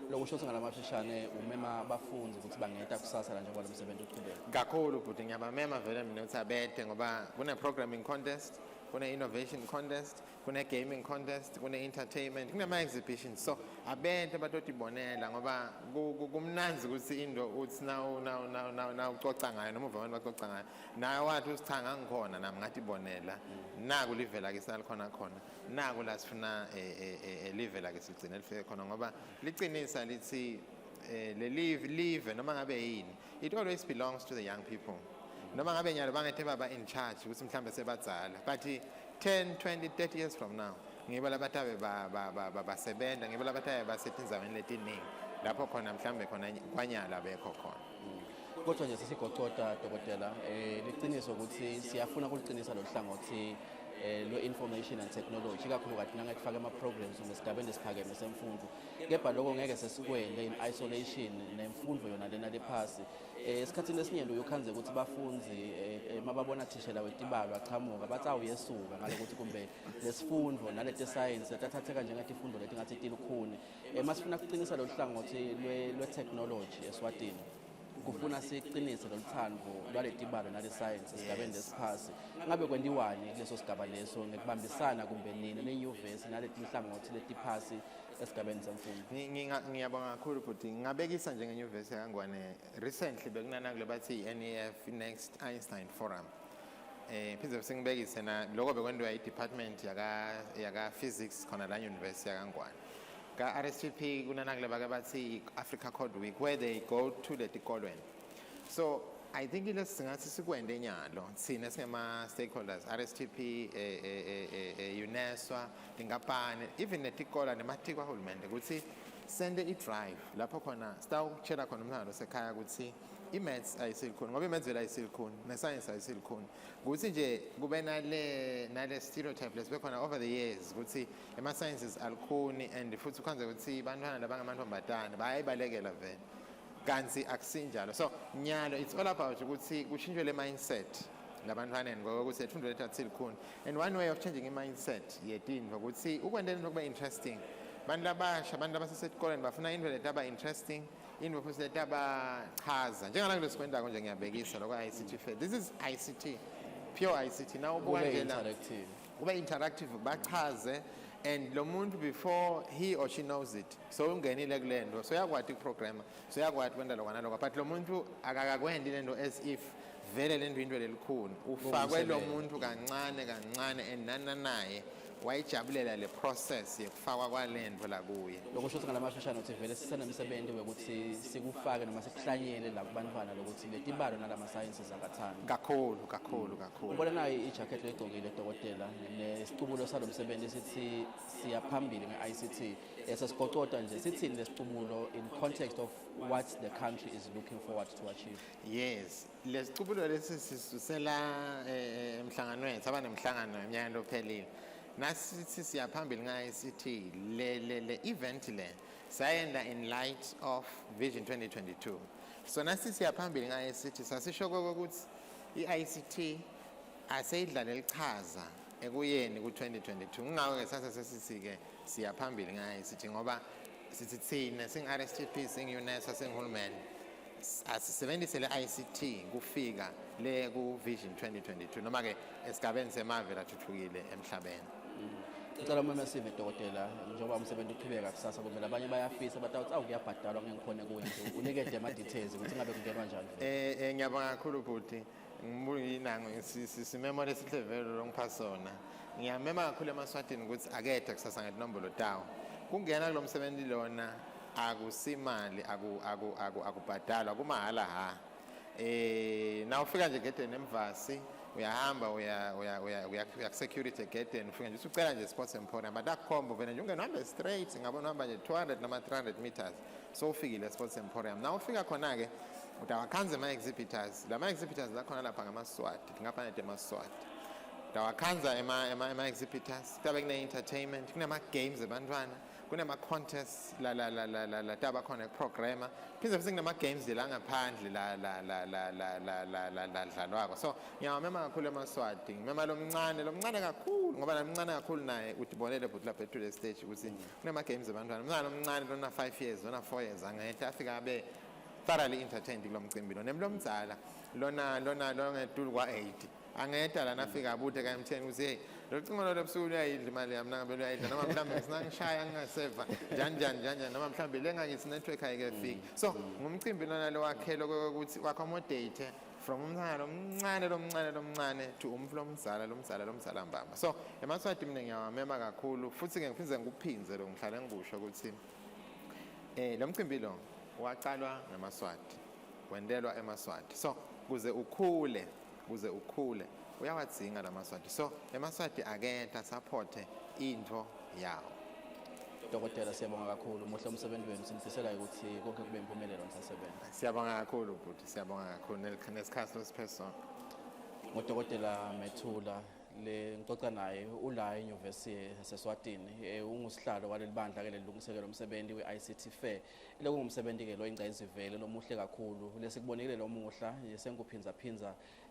lokusho ngalamafishane umema abafundi ukuthi bangeta kusasa la njengoba lomsebenzi uqhubeka kakhulu futhi ngiyabamema vele mina ukuthi abede ngoba kune programming contest kune-innovation contest, kune-gaming contest, kune-entertainment, kunama-exhibitions. So abantu abatotibonela ngoba kumnanzi ukuthi into uthi nawucoca ngayo noma uva abantu bacoca ngayo nayo wathi usicha ngangikhona nami ngatibonela naku live lake salikhona khona naku la sifuna live lake sigcine lifike khona ngoba liqinisa lithi le live noma ngabe yini, it always belongs to the young people. Noma ngabe nyalo bangethe baba in charge ukuthi mhlambe sebadzala, but 10, 20, 30 years from now ngibo labatabe basebenza, ngibo labatabe basethi enzaweni letiningi lapho khona mhlambe khona kwanyala bekho khona. Kodwa nje sesigoqoda dokotela liqiniso ukuthi siyafuna ukuliqinisa lo hlangothi lo information and technology kakhulukazi nangekufaka ama-programs ngesigabeni esiphakeme semfundo, kepha lokho ngeke sesikwenze in isolation nemfundo yona lena lephasi. Esikhathini esiningi uyokhanze ukuthi bafunzi mababona thishela wetibalo aqhamuka bathi awuyesuka ngalokuthi kumbe lesifundo nalete science tathatheka njengatifundo leti ngathi tilukhuni. Masifuna kuqinisa lo hlangothi lwe-technology eSwatini, kufuna siqinise lo luthando lwaletibalo nale science esigabeni lesiphasi. Ngabe kwendiwani kuleso sigaba leso ngekubambisana kumbe nini nenyuvesi naleti nhlangothi letiphasi esigabeni semfundo? Ngiyabonga kakhulu futhi ngabekisa njengenyuvesi yaKangwane recently bekunana kule bathi NEF Next Einstein Forum. Pheze singibekise na lokho bekwenziwa i-department yaka physics khona la University yaKangwane. Ka RSTP kunana kule bathi Africa Code Week where they go to the tikolweni. So I think ile singathi sikwende nyalo sina singema stakeholders RSTP, UNESWA, tingapane, even netikola nematiko ahulumende ukuthi sende i-drive lapho khona sitawutshela khona umntwana osekhaya ukuthi i-maths ayisilikhuni ngoba i-maths vele ayisilikhuni ne-science ayisilikhuni, ukuthi nje kube nale stereotype lesibe khona over the years ukuthi ama-sciences alukhuni and futhi ukhanze ukuthi bantwana labangamantombazane bayayibalekela vele kanti akusinjalo. So nyalo it's all about ukuthi kushintshwe le mindset labantwaneni ngokuthi ethundo lethu atsilikhuni, and one way of changing i-mindset yetindvo ukuthi ukwendela into kube interesting. Bantu labasha, abantu abasesetikoleni bafuna into letaba interesting, into futhi letaba chaza njengala kule sikwendako nje ngiyabekisa lokho ICT Fair. This is ICT, pure ICT. Now ubuka njela ube interactive bachaze, and lo muntu before he or she knows it so ungenile kule nto so yakwati ukuprograma so yakwati kwenda lokho nalokho, but lo muntu akakakwendi le nto as if vele le nto into lelikhuni ufakwe lo muntu kancane kancane and naye wayijabulela le process yekufakwa kwale nto la kuye. Lokho sho ngalamashashana ukuthi vele sisenemsebenzi wekuthi sikufake noma sikuhlanyele la kubantwana lokuthi letibalo nalama sciences akathanda kakhulu. Ubona nayo ijacket legqokile dokotela nesicumulo salo msebenzi sithi siyaphambili nge-ICT. Sesigoqoda nje sithini lesicumulo in context of what the country is looking forward to achieve? Yes, lesicumulo lesi sisusela emhlanganweni sabanemhlangano eminyakeni ophelile. Nasithi siyaphambili nge-ICT le event le sayenda in light of Vision 2022. So nasithi siyaphambili nge-ICT sasisho ukuthi i-ICT aseyidlala lichaza ekuyeni ku-2022. Ngakho ke sasa sesisi-ke siyaphambili nge-ICT ngoba sithi thina sing-RSTP sing-UNESWA sing-hulumeni asisebenzise le-ICT kufika le ku-Vision 2022 noma ke esigabeni semave lathuthukile emhlabeni. Ngicela umemesive dokotela njengoba umsebenzi uqhubeka kusasa kumele abanye bayafisa batawuthi awukuyabhadalwa ngengikhona kuwena unikede ama-details ukuthi ngabe kungenwa njani. Ngiyabonga kakhulu bhuti, ngibuyinango simemo lesihle vele longiphasona. Ngiyamema kakhulu emaswatini ukuthi akethe kusasa ngetinombolo tawo kungena kulo msebenzi lona akusimali akubhadalwa kumahala ha. Na ufika nje gedeni emvasi uyahamba uya security gedeni ufika nje ucela nje sports emporium but akukhomba vele nje ungena uhambe straight ngabona uhamba nje 200 nama 300 meters so ufikile sports emporium. Na ufika khona ke utawakhanza ama-exhibitors, lama-exhibitors lakhona lapha ngamaswati tingafanele emaswati utawakhanza ema-exhibitors kutabe kune-entertainment kunama-games ebantwana kunama-contests la taba khona ekuprograma phinde futhi kunama-games la ngaphandle la dlalwako. So ngiyawamema kakhulu emaswati, ngimema lo mncane kakhulu ngoba la mncane kakhulu naye utibonele bhuti lapha ethule stage ukuthi kunama-games ebantwana. Umntwana omncane lona 5 years lona 4 years angehla afika abe thoroughly entertained kulo mcimbi lo. Nemlo mdzala lona ngetulu kwa 80 angeda lana afika abude ka-MTN ukuthi hey lo cingo lo busuku luyayidla imali yami nangabe luyayidla noma mhlawumbe sinangishaya ngingaseva njani noma mhlawumbe lengakithi network ayikefiki so ngumcimbi lona lo wakhelwe ukuthi u-accommodate from umntana lomncane to umflo lomzala mbamba so emaswati mina ngiyawamema kakhulu futhi-ke ngiphinde ngikuphinze lo ngihlale ngikusho ukuthi lo mcimbi lo waqalwa ngamaswati wendelwa emaswati so kuze ukhule uyawadzinga lamaswati so emaswati aketha supporte into yawo. Dokotela siyabonga kakhulu muhle umsebenzi wenu sinifisela ukuthi konke kube impumelelo nisasebenza. Siyabonga kakhulu bhuti siyabonga kakhulu nesikhathi lesiphezulu. Ngudokotela Methula le ngixoxa naye ula eUniversity of Eswatini ungusihlalo waleli bandla ke lelungisekelo umsebenzi we-ICT Fair lekungumsebenzi ke lo ingcayizivele lomuhle kakhulu lesikubonile lo muhla senguphinza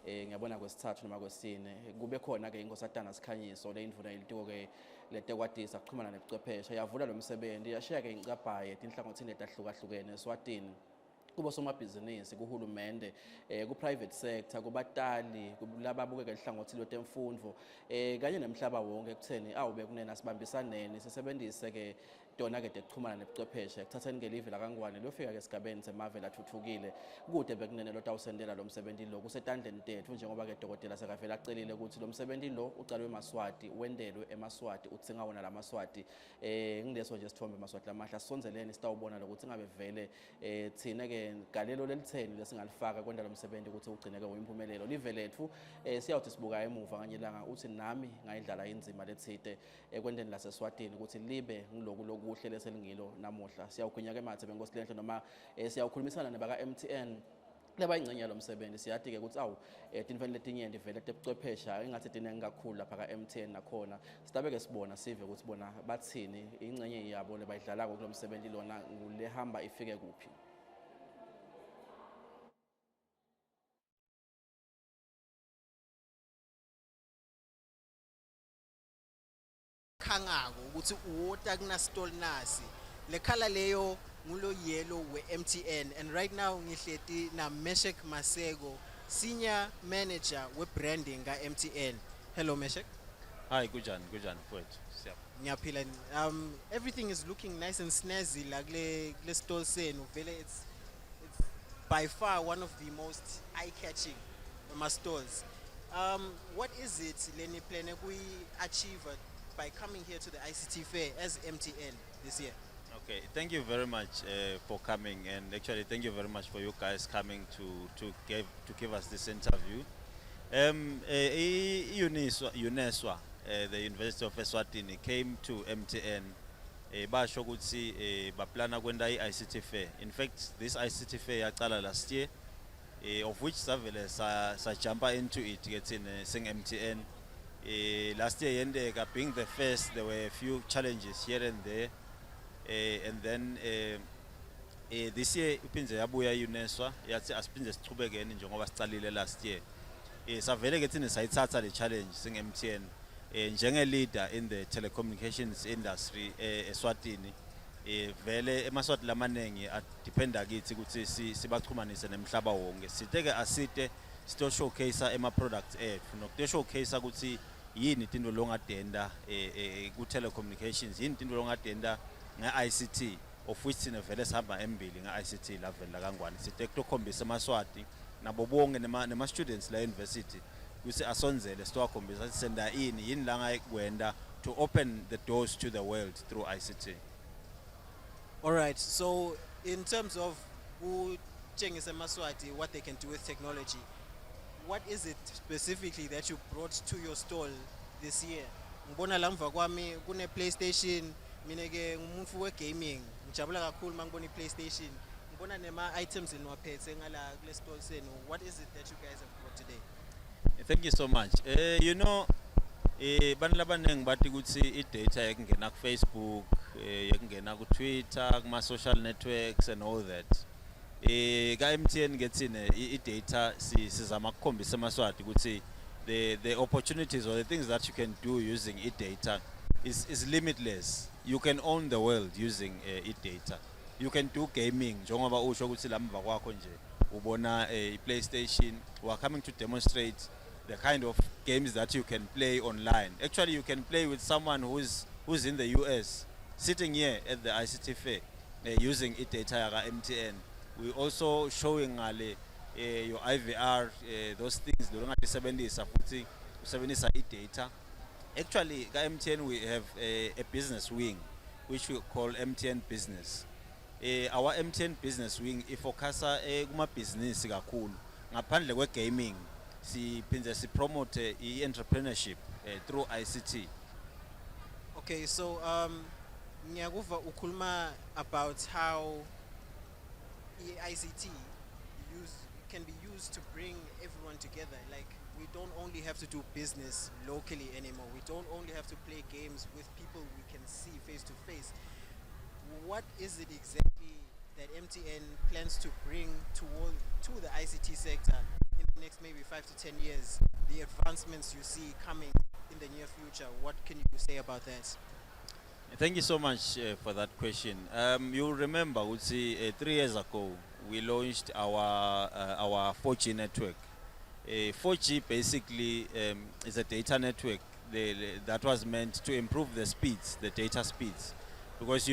ngiyabona kwesithathu noma kwesine kube khona ke inkosatana Sikhanyiso le indvuna ilitiko ke letekwatisa kuxhumana nebuchwepheshe yavula lo msebenzi yashiya ke incaphaye tinhlangothini letahlukahlukene eSwatini kubo somabhizinisi kuhulumende ku-private sector kubatali kulababukeka ihlangothi lwetemfundo kanye nemhlaba wonke ekutheni awube kunena sibambisaneni sisebenzise ke tona ke tekuxhumana nebuchwepheshe kuthatheni ngelive lakangwane lofika ke esigabeni semave lathuthukile kude bekunene lo tawusendela lo msebenzi lo kusetandleni tethu njengoba ke dokotela sekavela acelile ukuthi lo msebenzi lo uqalwe eMaswati wendelwe eMaswati utsinga wona laMaswati ngileso nje sithombe eMaswati lamahla sisonzeleni sitawubona lokuthi ngabe vele thina ke galelo lelitheni lesingalifaka kwenda lo msebenzi ukuthi ugcineke uyimpumelelo live lethu siyawuthi sibuka emuva kanye langa uthi nami ngayidlala inzima lethite ekwendeni laseSwatini ukuthi libe ngiloku kuhle leselingilo namuhla siyawugwinya ke mathe benkosi lenhle noma siyawukhulumisana nebaka MTN leba ingcenye lo msebenzi siyathi ke ukuthi awu tinfeni letinyenti vele tebuchwephesha engathi tinenge kakhulu lapha ka MTN nakhona sitabeke sibona sive ukuthi bona bathini ingcenye yabo lebayidlalako kulo msebenzi lona ngulehamba ifike kuphi. Khangako ukuthi uwota kuna stall nasi lekhala leyo ngulo yellow we-MTN and right now ngihleti na Meshek Masego senior manager we-branding ka-MTN. Hello Meshek. Hi Gujan mfowethu. Ngiyaphila. Everything is looking nice and snazzy la kule stall senu vele it's by far one of the most eye-catching stalls. What is it leni plan achieve by coming here to the ICT Fair as MTN this year? Okay, thank you very much for coming, and actually thank you very much for you guys coming to give us this interview. UNESWA, the University of Eswatini, came to MTN. Basho ukuthi baplana kwenda ICT Fair. In fact, this ICT Fair yaqala last year, of which savele sa jumpa into it getting sing MTN. Last year being the first, there were a few challenges here and there, and then this year uphinze yabuya UNESWA yathi asiphinze sichubeke njengoba sicalile last year. Savele kethini sayithatha le challenge sing MTN njenge leader in the telecommunications industry eSwatini. Vele emaswati lamanengi adependa kithi ukuthi sibaxhumanise nemhlaba wonke. Siteke asite sito showcase ema products ethu nokuto showcase ukuthi yini into longadenda ku telecommunications yini into longadenda nge-ICT of which sine vele sihamba embili nge-ICT level lakangwane siteke ukukhombisa emaswati nabo bonke nema students la university ukuthi asonzele sitowakhombisa sisenda yini la ngayikwenda to open the doors to the world through ICT. All right, so in terms of utshengisa emaswati what they can do with technology, what is it specifically that you brought to your stall this year? Ngibona la mva kwami kune PlayStation, mina ke ngumuntu we gaming, ngijabula kakhulu mangibona iPlaystation. Ngibona nema items enwaphethe ngala kule stall senu. What is it that you guys have brought today? Thank you so much. You know, bantu labanengi bathi ukuthi i-data yakungena ku Facebook, yakungena ku Twitter, kuma social networks and all that. Ka MTN getsine i-data sizama ukukhombisa emaswati ukuthi the opportunities or the things that you can do using i-data is limitless. You can own the world using i-data. You can do gaming njengoba usho ukuthi lamva kwakho nje ubona i-PlayStation. We are coming to demonstrate the kind of games that you can play online. Actually, you can play with someone who's in the US, sitting here at the ICT Fair, using data yaga MTN. We also showing your IVR, those things. Data. Actually, at MTN we have a business wing, which we call MTN Business. Our MTN Business wing ifocasa kuma business kakhulu. Ngaphandle kwe gaming, siphinze sipromote entrepreneurship through ICT. Okay, so ngiyakuva ukhuluma about how ICT can be used to bring everyone together. Like, we don't only have to do business locally anymore. We don't only have to play games with people we can see face to face. What is it exactly that MTN plans to bring to the ICT sector in the next maybe 5 to 10 years? The advancements you see coming in the near future, what can you say about that? Thank you so much for that question. You remember, 3 years ago, we launched our 4G network. 4G basically is a data network that was meant to improve the speeds, the data speeds. Because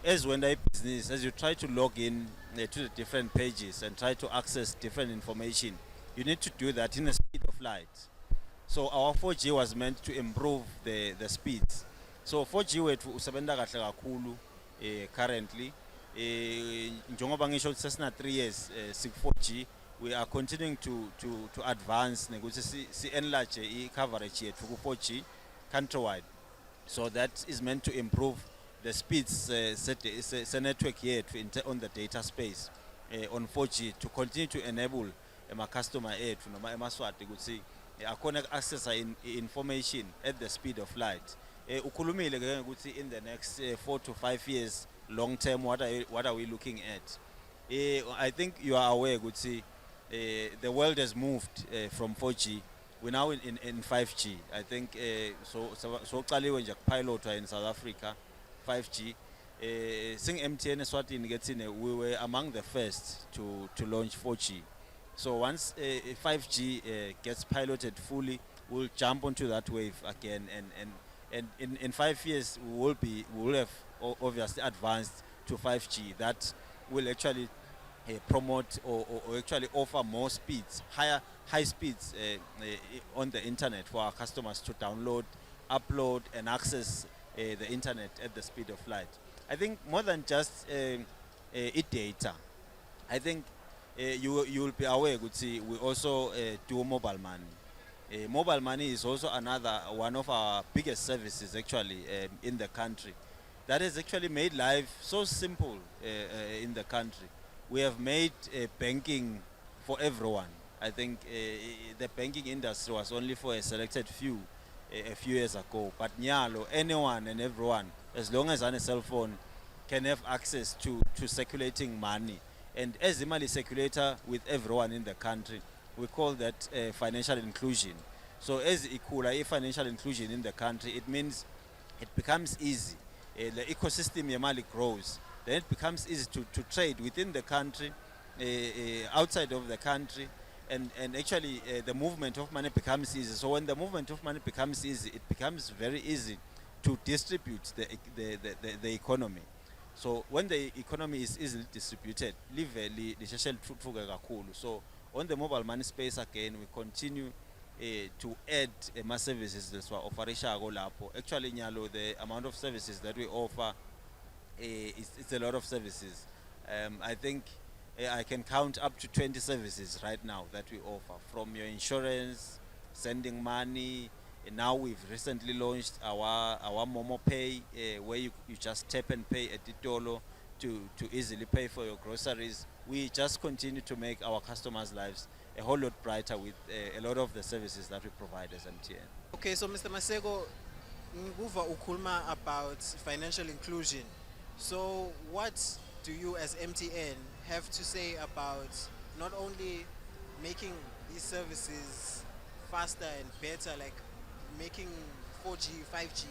as when I business, as you try to log in to the different pages and try to access different information, you need to do that in the speed of light. So our 4G was meant to improve the speeds. So 4G wethu usebenza kahle kakhulu currently. Njengoba ngisho sesina 3 years 4G, we are continuing to advance negotiate si enlarge coverage yethu ku 4G countrywide. So that is meant to improve the speeds network yethu on the data space on 4G to continue to enable my customer yethu noma emaswati ukuthi akhona access information at the speed of light. Ukhulumile ke ukuthi in the next 4 to 5 years long term what are we looking at? I think you are aware ukuthi the world has moved from 4G. We're now in 5G. I think so qaliwe nje pilotwa in South Africa 5G. Sing MTN Eswatini Getsine, we were among the first to launch 4G. So once 5G gets piloted fully, we'll jump onto that wave again, and in 5 years we will have obviously advanced to 5G. That will actually promote or actually offer more speeds, high speeds on the internet for our customers to download, upload, and access the internet at the speed of light. I think more than just data. I think you will be aware, we also do mobile money. Mobile money is also another one of our biggest services actually in the country. That has actually made life so simple in the country. We have made banking for everyone. I think the banking industry was only for a selected few a few years ago. But nyalo, anyone and everyone, as long as on a cell phone, can have access to circulating money. And as the money circulator with everyone in the country, we call that financial inclusion. So as ikula financial inclusion in the country, it means it becomes easy. The ecosystem yamali grows. Then it becomes easy to trade within the country, outside of the country, and actually the movement of money becomes easy. So when the movement of money becomes easy, it becomes very easy to distribute the economy. So when the economy is easily distributed, so on the mobile money space again, we continue to add more services that we offer. Actually, the amount of services that we offer it's a lot of services. I think I can count up to 20 services right now that we offer, from your insurance, sending money. And now we've recently launched our Momo Pay, where you just tap and pay at the Tolo to easily pay for your groceries. We just continue to make our customers' lives a whole lot brighter with a lot of the services that we provide as MTN. Okay, so Mr. Masego, nguva ukulma about financial inclusion. So what do you as MTN have to say about not only making these services faster and better, like making 4G, 5G,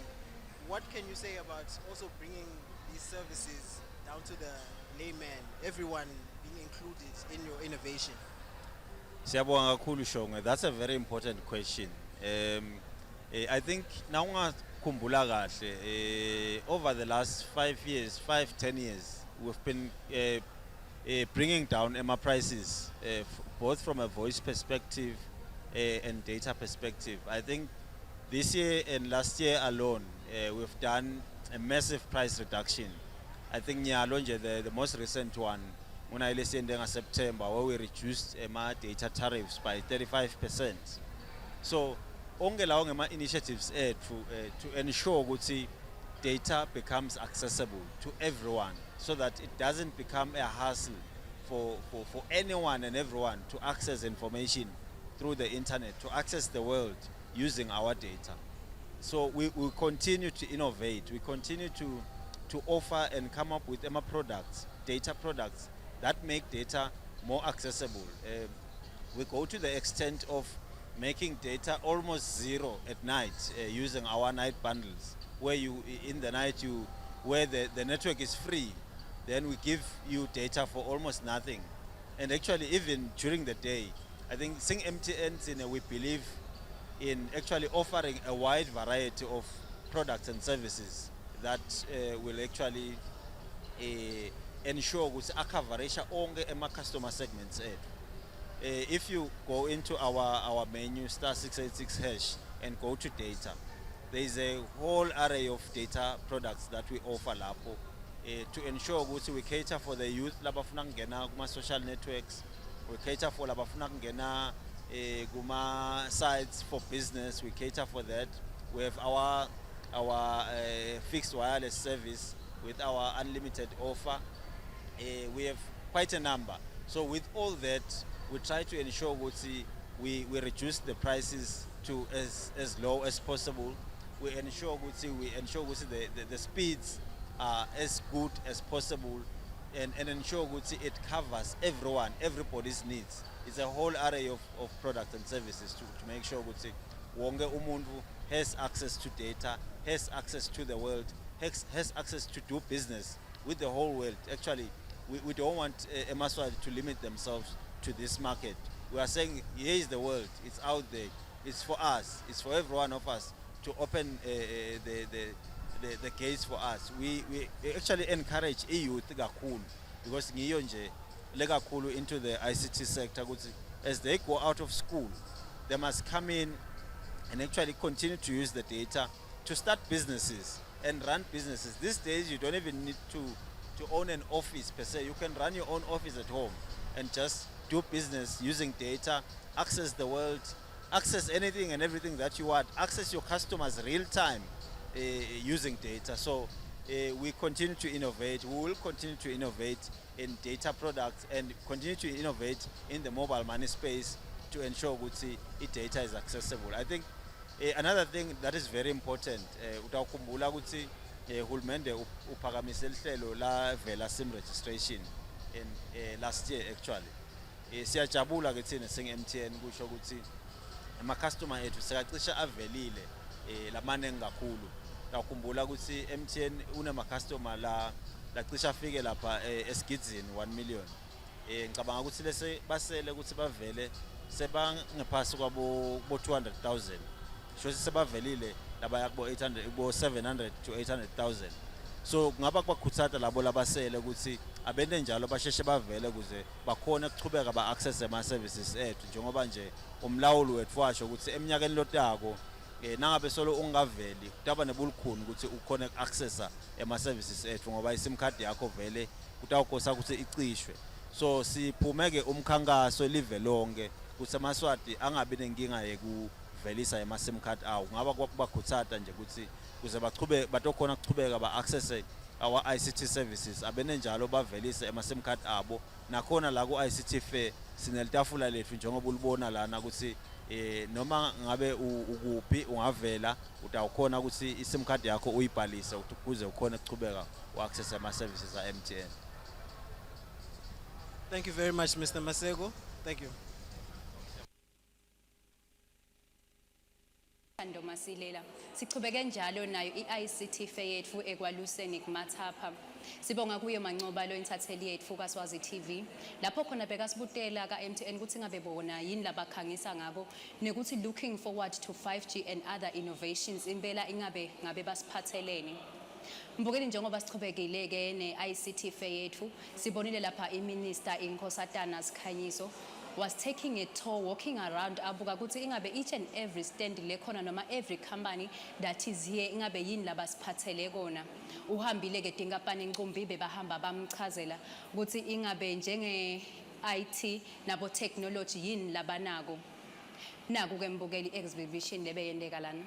what can you say about also bringing these services down to the layman, everyone being included in your innovation? Siyabonga kakhulu Shongwe. That's a very important question. I think now ungakumbula kahle over the last 10 years we've been bringing down MR prices both from a voice perspective and data perspective. I think this year and last year alone we've done a massive price reduction. I think the most recent one when I listened in September where we reduced my data tariffs by 35%. So onge my initiatives to ensure that data becomes accessible to everyone so that it doesn't become a hassle for anyone and everyone to access information through the internet, to access the world using our data. So we continue to innovate, we continue to offer and come up with products, data products that make data more accessible. We go to the extent of making data almost zero at night using our night bundles, where in the night where the network is free, then we give you data for almost nothing. And actually even during the day, I think Sing MTN, we believe in actually offering a wide variety of products and services that will actually ensure ukuthi akavarisha onke customer segments. If you go into our menu *686# and go to data, there is a whole array of data products that we offer lapho to ensure ukuthi we cater for the youth labafuna kungena kuma social networks, we cater for labafuna kungena kuma sites for business, we cater for that. We have our fixed wireless service with our unlimited offer. We have quite a number. So with all that, we try to ensure we reduce the prices to as low as possible. We ensure the speeds are as good as possible, and ensure it covers everyone, everybody's needs. It's a whole array of products and services to make sure wonke umuntu has access to data, has access to the world, has access to do business with the whole world. Actually, we don't want Eswatini to limit themselves to this market. We are saying, here is the world, it's out there, it's for us, it's for every one of us to open the gates for us. We actually encourage youth kakhulu, because ngiyo nje le kakhulu into the ICT sector, as they go out of school, they must come in and actually continue to use the data to start businesses and run businesses. These days, you don't even need to own an office per se. You can run your own office at home and just do business using data, access the world, access anything and everything that you want, access your customers real time using data. So we continue to innovate. We will continue to innovate in data products and continue to innovate in the mobile money space to ensure that data is accessible. I think another thing that is very important, utawukhumbula ukuthi hulumende uphakamise lihlelo la vela sim registration in last year actually. Siyajabula ke thina Sing MTN kusho ukuthi ama customer ethu sekacisha avelile lamaningi kakhulu. Utawukhumbula ukuthi MTN unama customer la cisha afike lapha esigidini 1 million. Ngicabanga ukuthi lese basele ukuthi bavele sebangaphasi kwabo 200,000. Shothi sebavelile labaya kubo 700 to 800,000. So kungaba kubakhuthaza labo labasele ukuthi abende njalo basheshe bavele ukuze bakhona ukuchubeka ba-access ama-services ethu, njengoba nje umlawuli wethu washo ukuthi eminyakeni lotako nangabe solo ungaveli kutaba nebulukhuni ukuthi ukhona uku-accessa ama-services ethu, ngoba isim card yakho vele kutawukosa ukuthi icishwe. So siphumeke umkhankaso live lonke ukuthi amaswati angabi nenkinga yekuvelisa ama-sim card awo. Ngaba kubakhuthaza nje ukuthi kuze batokhona ukuchubeka ba-accesse our ICT services, abene njalo bavelise ama-sim card abo. Nakhona la ku ICT Fair sinelitafula lethu njengoba ulibona lana ukuthi noma ngabe ukuphi ungavela utawukhona ukuthi i-sim card yakho uyibhalise ukuze ukhona ukuchubeka u-access ama-services a-MTN. Thank you very much, Mr. Masego. Thank you. Thando Masilela. Siqhubeke njalo nayo i-ICT Fair yethu ekwaluseni kumathapha. Sibonga kuye Mancoba lo intatheli yethu kaSwazi TV. Lapho khona beka sibutela ka MTN ukuthi ngabe bona yini labakhangisa ngako nekuthi looking forward to 5G and other innovations impela ingabe basiphathelene. Mbukeli njengoba sichubekile ke ne-ICT Fair yethu sibonile lapha iMinister iNkosatana Sikhanyiso was taking a tour walking around abuka ukuthi ingabe each and every stand lekhona noma every company that is here ingabe yini labasiphathele kona uhambile ke tinkapani Nkumbibe bahamba bamchazela ukuthi ingabe njenge IT nabo technology yini labanako naku ke mbukeli exhibition lebeyendeka lana.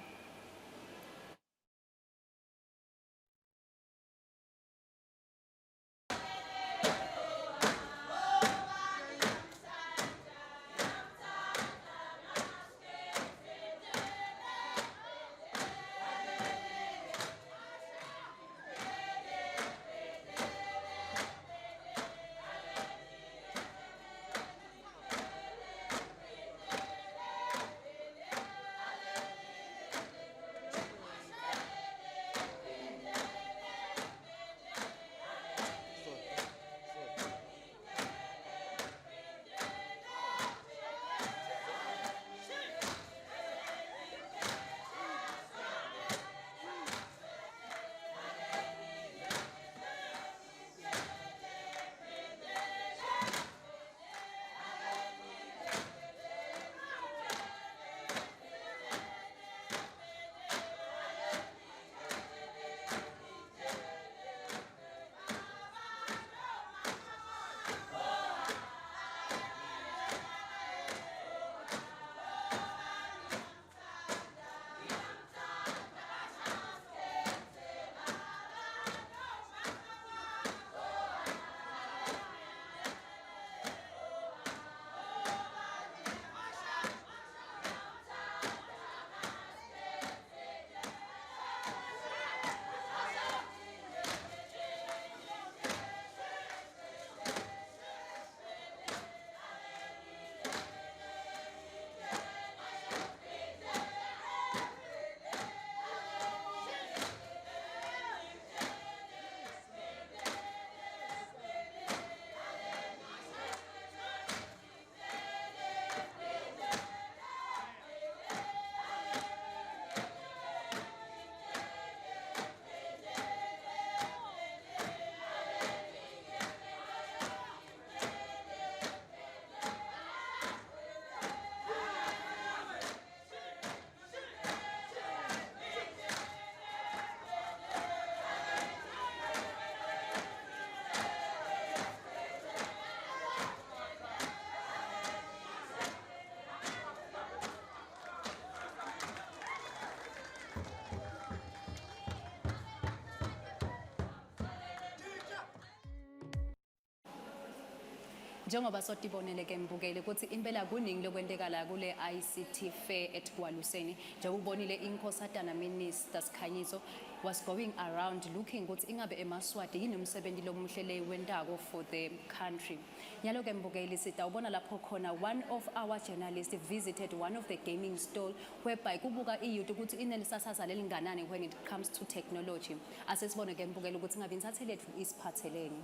Njengoba sotibonele ke mbukele ukuthi impela kuningi lokwenteka la kule ICT Fair eTkwaluseni nje ubonile iNkosatana Minister Sikhanyiso was going around looking ukuthi ingabe eMaswati yini umsebenzi lomuhle le wentako for the country. Nyalo ke mbukeli sitawubona lapho khona one of our journalists visited one of the gaming stall whereby kubuka iyouth ukuthi inelisasasa lelinganani when it comes to technology. Asesibone ke mbukeli ukuthi ingabe insathele yethu isiphatheleni.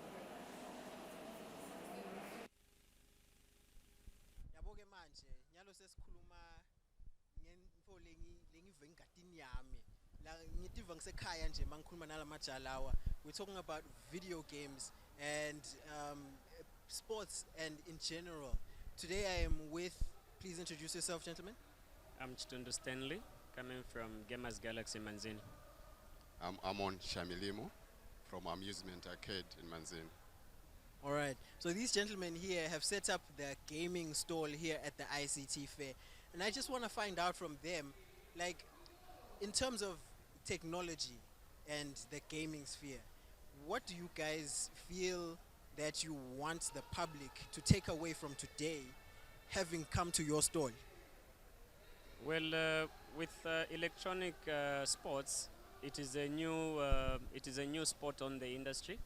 We're talking about video games and sports and in general. Today I am with, please introduce yourself, gentlemen. I'm Chitundo Stanley, coming from Gamers Galaxy Manzini. I'm Amon Shamilimo from Amusement Arcade in Manzini. All right, so these gentlemen here have set up their gaming stall here at the ICT Fair. And I just want to find out from them, like, in terms of technology and the gaming sphere, what do you guys feel that you want the public to take away from today, having come to your stall? Well, with electronic sports, it is a new sport on the industry,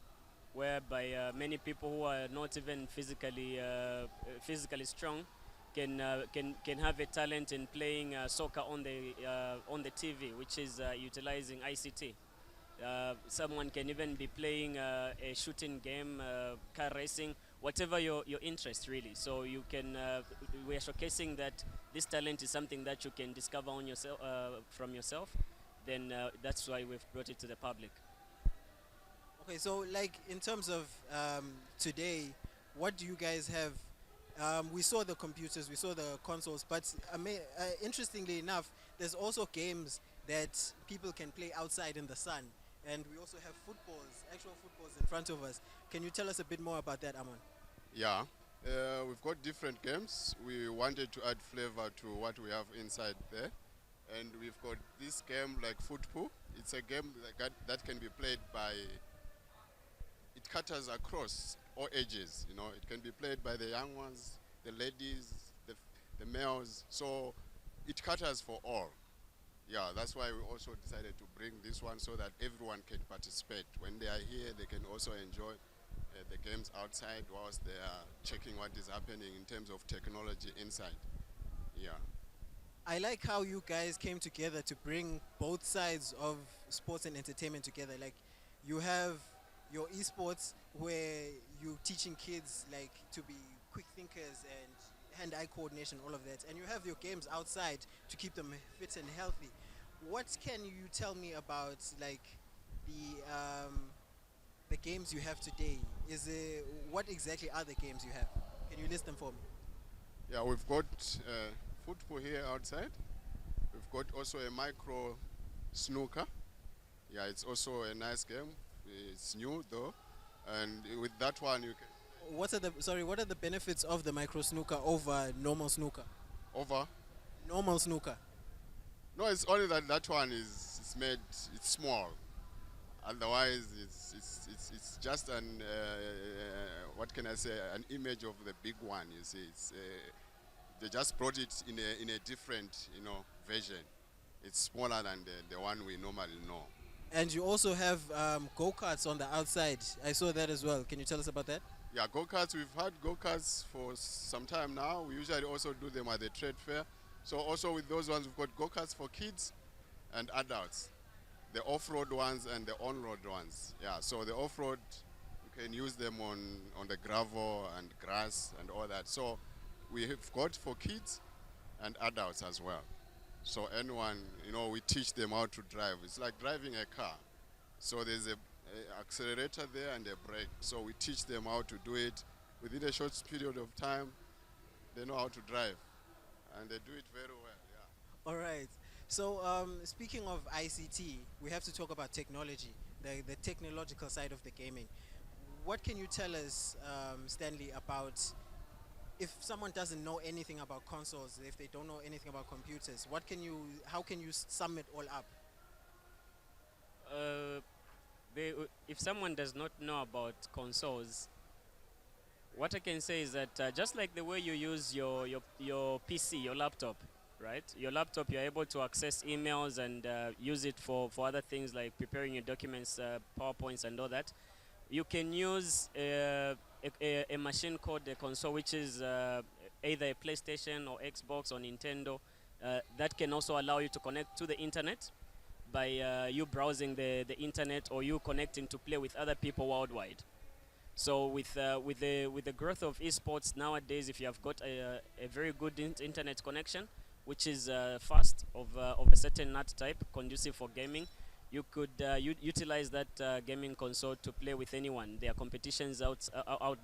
whereby many people who are not even physically strong can have a talent in playing soccer on the TV, which is utilizing ICT. Someone can even be playing a shooting game, car racing, whatever your interest really. So you can, we are showcasing that this talent is something that you can discover on yourself, from yourself. Then that's why we've brought it to the public. Okay, so like in terms of today, what do you guys have? We saw the computers, we saw the consoles, but interestingly enough, there's also games that people can play outside in the sun. And we also have footballs, actual footballs in front of us. Can you tell us a bit more about that, Amon? Yeah, we've got different games. We wanted to add flavor to what we have inside there. And we've got this game like football. It's a game that can be played by, it cutters across all ages, you know. It can be played by the young ones, the ladies, the males. So it cutters for all. Yeah, that's why we also decided to bring this one so that everyone can participate. When they are here, they can also enjoy the games outside whilst they are checking what is happening in terms of technology inside. Yeah. I like how you guys came together to bring both sides of sports and entertainment together. Like, you have your eSports where you're teaching kids like to be quick thinkers and hand-eye coordination, all of that. And you have your games outside to keep them fit and healthy. What can you tell me about like the games you have today? What exactly are the games you have? Can you list them for me? Yeah, we've got football here outside. We've got also a micro snooker. Yeah, it's also a nice game. It's new though, and with that one you can. What are the benefits of the micro snooker over normal snooker? Over? Normal snooker. No, it's only that one is made. It's small. Otherwise, it's just an what can I say? An image of the big one. You see, they just brought it in a different, you know, version. It's smaller than the one we normally know. And you also have go-karts on the outside. I saw that as well. Can you tell us about that? Yeah, go-karts, we've had go-karts for some time now. We usually also do them at the trade fair. So also with those ones, we've got go-karts for kids and adults. The off-road ones and the on-road ones. Yeah, so the off-road, you can use them on the gravel and grass and all that. So we have got for kids and adults as well. So anyone, you know, we teach them how to drive. It's like driving a car. So there's a accelerator there and a brake. So we teach them how to do it within a short period of time. They know how to drive, and they do it very well. Yeah. All right. So speaking of ICT, we have to talk about technology, the technological side of the gaming. What can you tell us, Stanley, about if someone doesn't know anything about consoles, if they don't know anything about computers, how can you sum it all up? If someone does not know about consoles, what I can say is that just like the way you use your PC, your laptop, right? Your laptop, you're able to access emails and use it for other things like preparing your documents, PowerPoints and all that. You can use a machine called a console, which is either a PlayStation or Xbox or Nintendo. That can also allow you to connect to the internet by you browsing the internet or you connecting to play with other people worldwide. So with the growth of esports nowadays, if you have got a very good internet connection, which is fast of a certain NAT type, conducive for gaming, you could utilize that gaming console to play with anyone. There are competitions out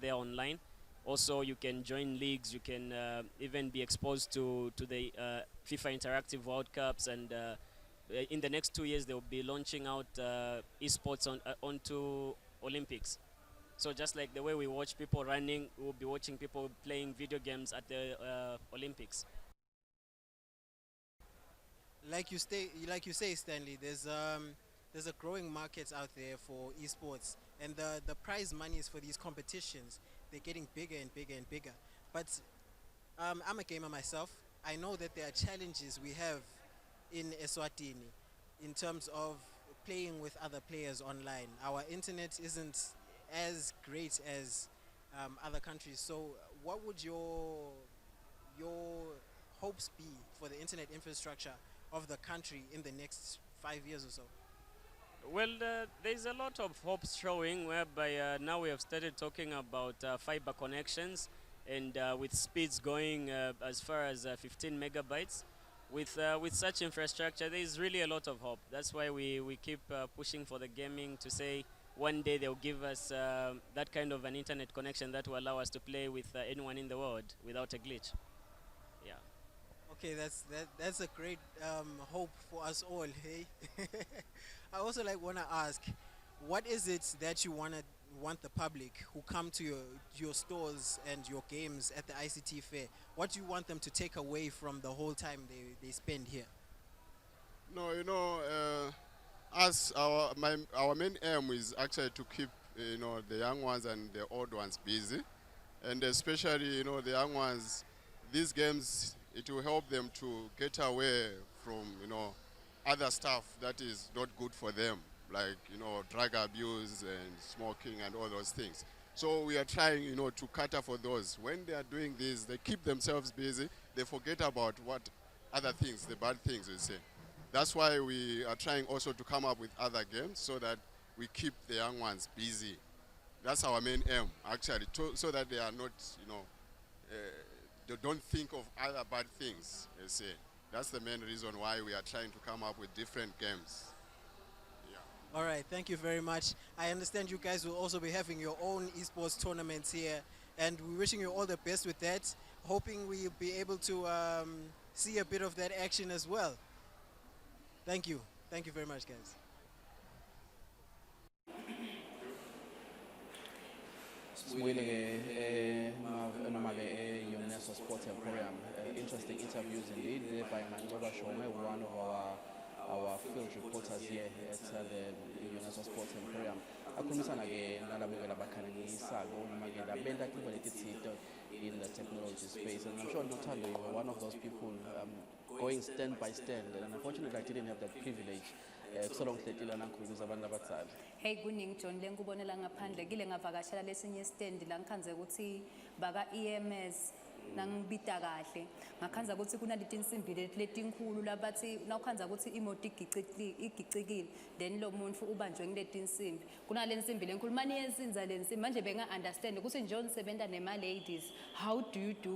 there online. Also, you can join leagues. You can even be exposed to the FIFA Interactive World Cups, and in the next 2 years, they will be launching out esports onto Olympics. So just like the way we watch people running, we'll be watching people playing video games at the Olympics. Like you say, Stanley, there's a growing market out there for esports, and the prize monies for these competitions, they're getting bigger and bigger and bigger. But I'm a gamer myself. I know that there are challenges we have in Eswatini in terms of playing with other players online. Our internet isn't as great as other countries. So what would your your hopes be for the internet infrastructure of the country in the next 5 years or so? Well, there's a lot of hopes showing whereby now we have started talking about fiber connections and with speeds going as far as 15 megabytes. With such infrastructure, there's really a lot of hope. That's why we keep pushing for the gaming to say one day they'll give us that kind of an internet connection that will allow us to play with anyone in the world without a glitch. Yeah. Okay, that's a great hope for us all, hey? I also want to ask, what is it that you want the public who come to your stores and your games at the ICT Fair, what do you want them to take away from the whole time they spend here? No, our main aim is actually to keep the young ones and the old ones busy, and especially the young ones. These games, it will help them to get away from other stuff that is not good for them, like drug abuse and smoking and all those things. So we are trying to cater for those. When they are doing this, they keep themselves busy. They forget about what other things, the bad things we say. That's why we are trying also to come up with other games so that we keep the young ones busy. That's our main aim, actually, so that they are not, they don't think of other bad things, they say. That's the main reason why we are trying to come up with different games. Yeah. All right, thank you very much. I understand you guys will also be having your own esports tournaments here, and we're wishing you all the best with that, hoping we'll be able to see a bit of that action as well. Thank you. Thank you very much, guys. UNESWA Sports Program. Interesting interviews indeed by Mangoba Shome, one of our field reporters here at the UNESWA Sports Program. Akumisana ke nalabukela bakhangisako noma ke labenta kubalethithito in the technology space, and I'm sure Notalo, you were one of those people going stand by stand, and unfortunately I didn't have that privilege. Hey kuningi John lengikubonela ngaphandle kile ngavakashela lesinye stand la ngikhanze ukuthi baka EMS nangibita kahle ngakhanza ukuthi kunaleti insimbi letinkhulu labathi nawukhanza ukuthi imoto igicikile then lo muntu ubanjwe ngileti insimbi kunale insimbi lenkulu manje yensinza le nsimbi manje benga understand ukuthi nje onisebenza nema ladies, how do you do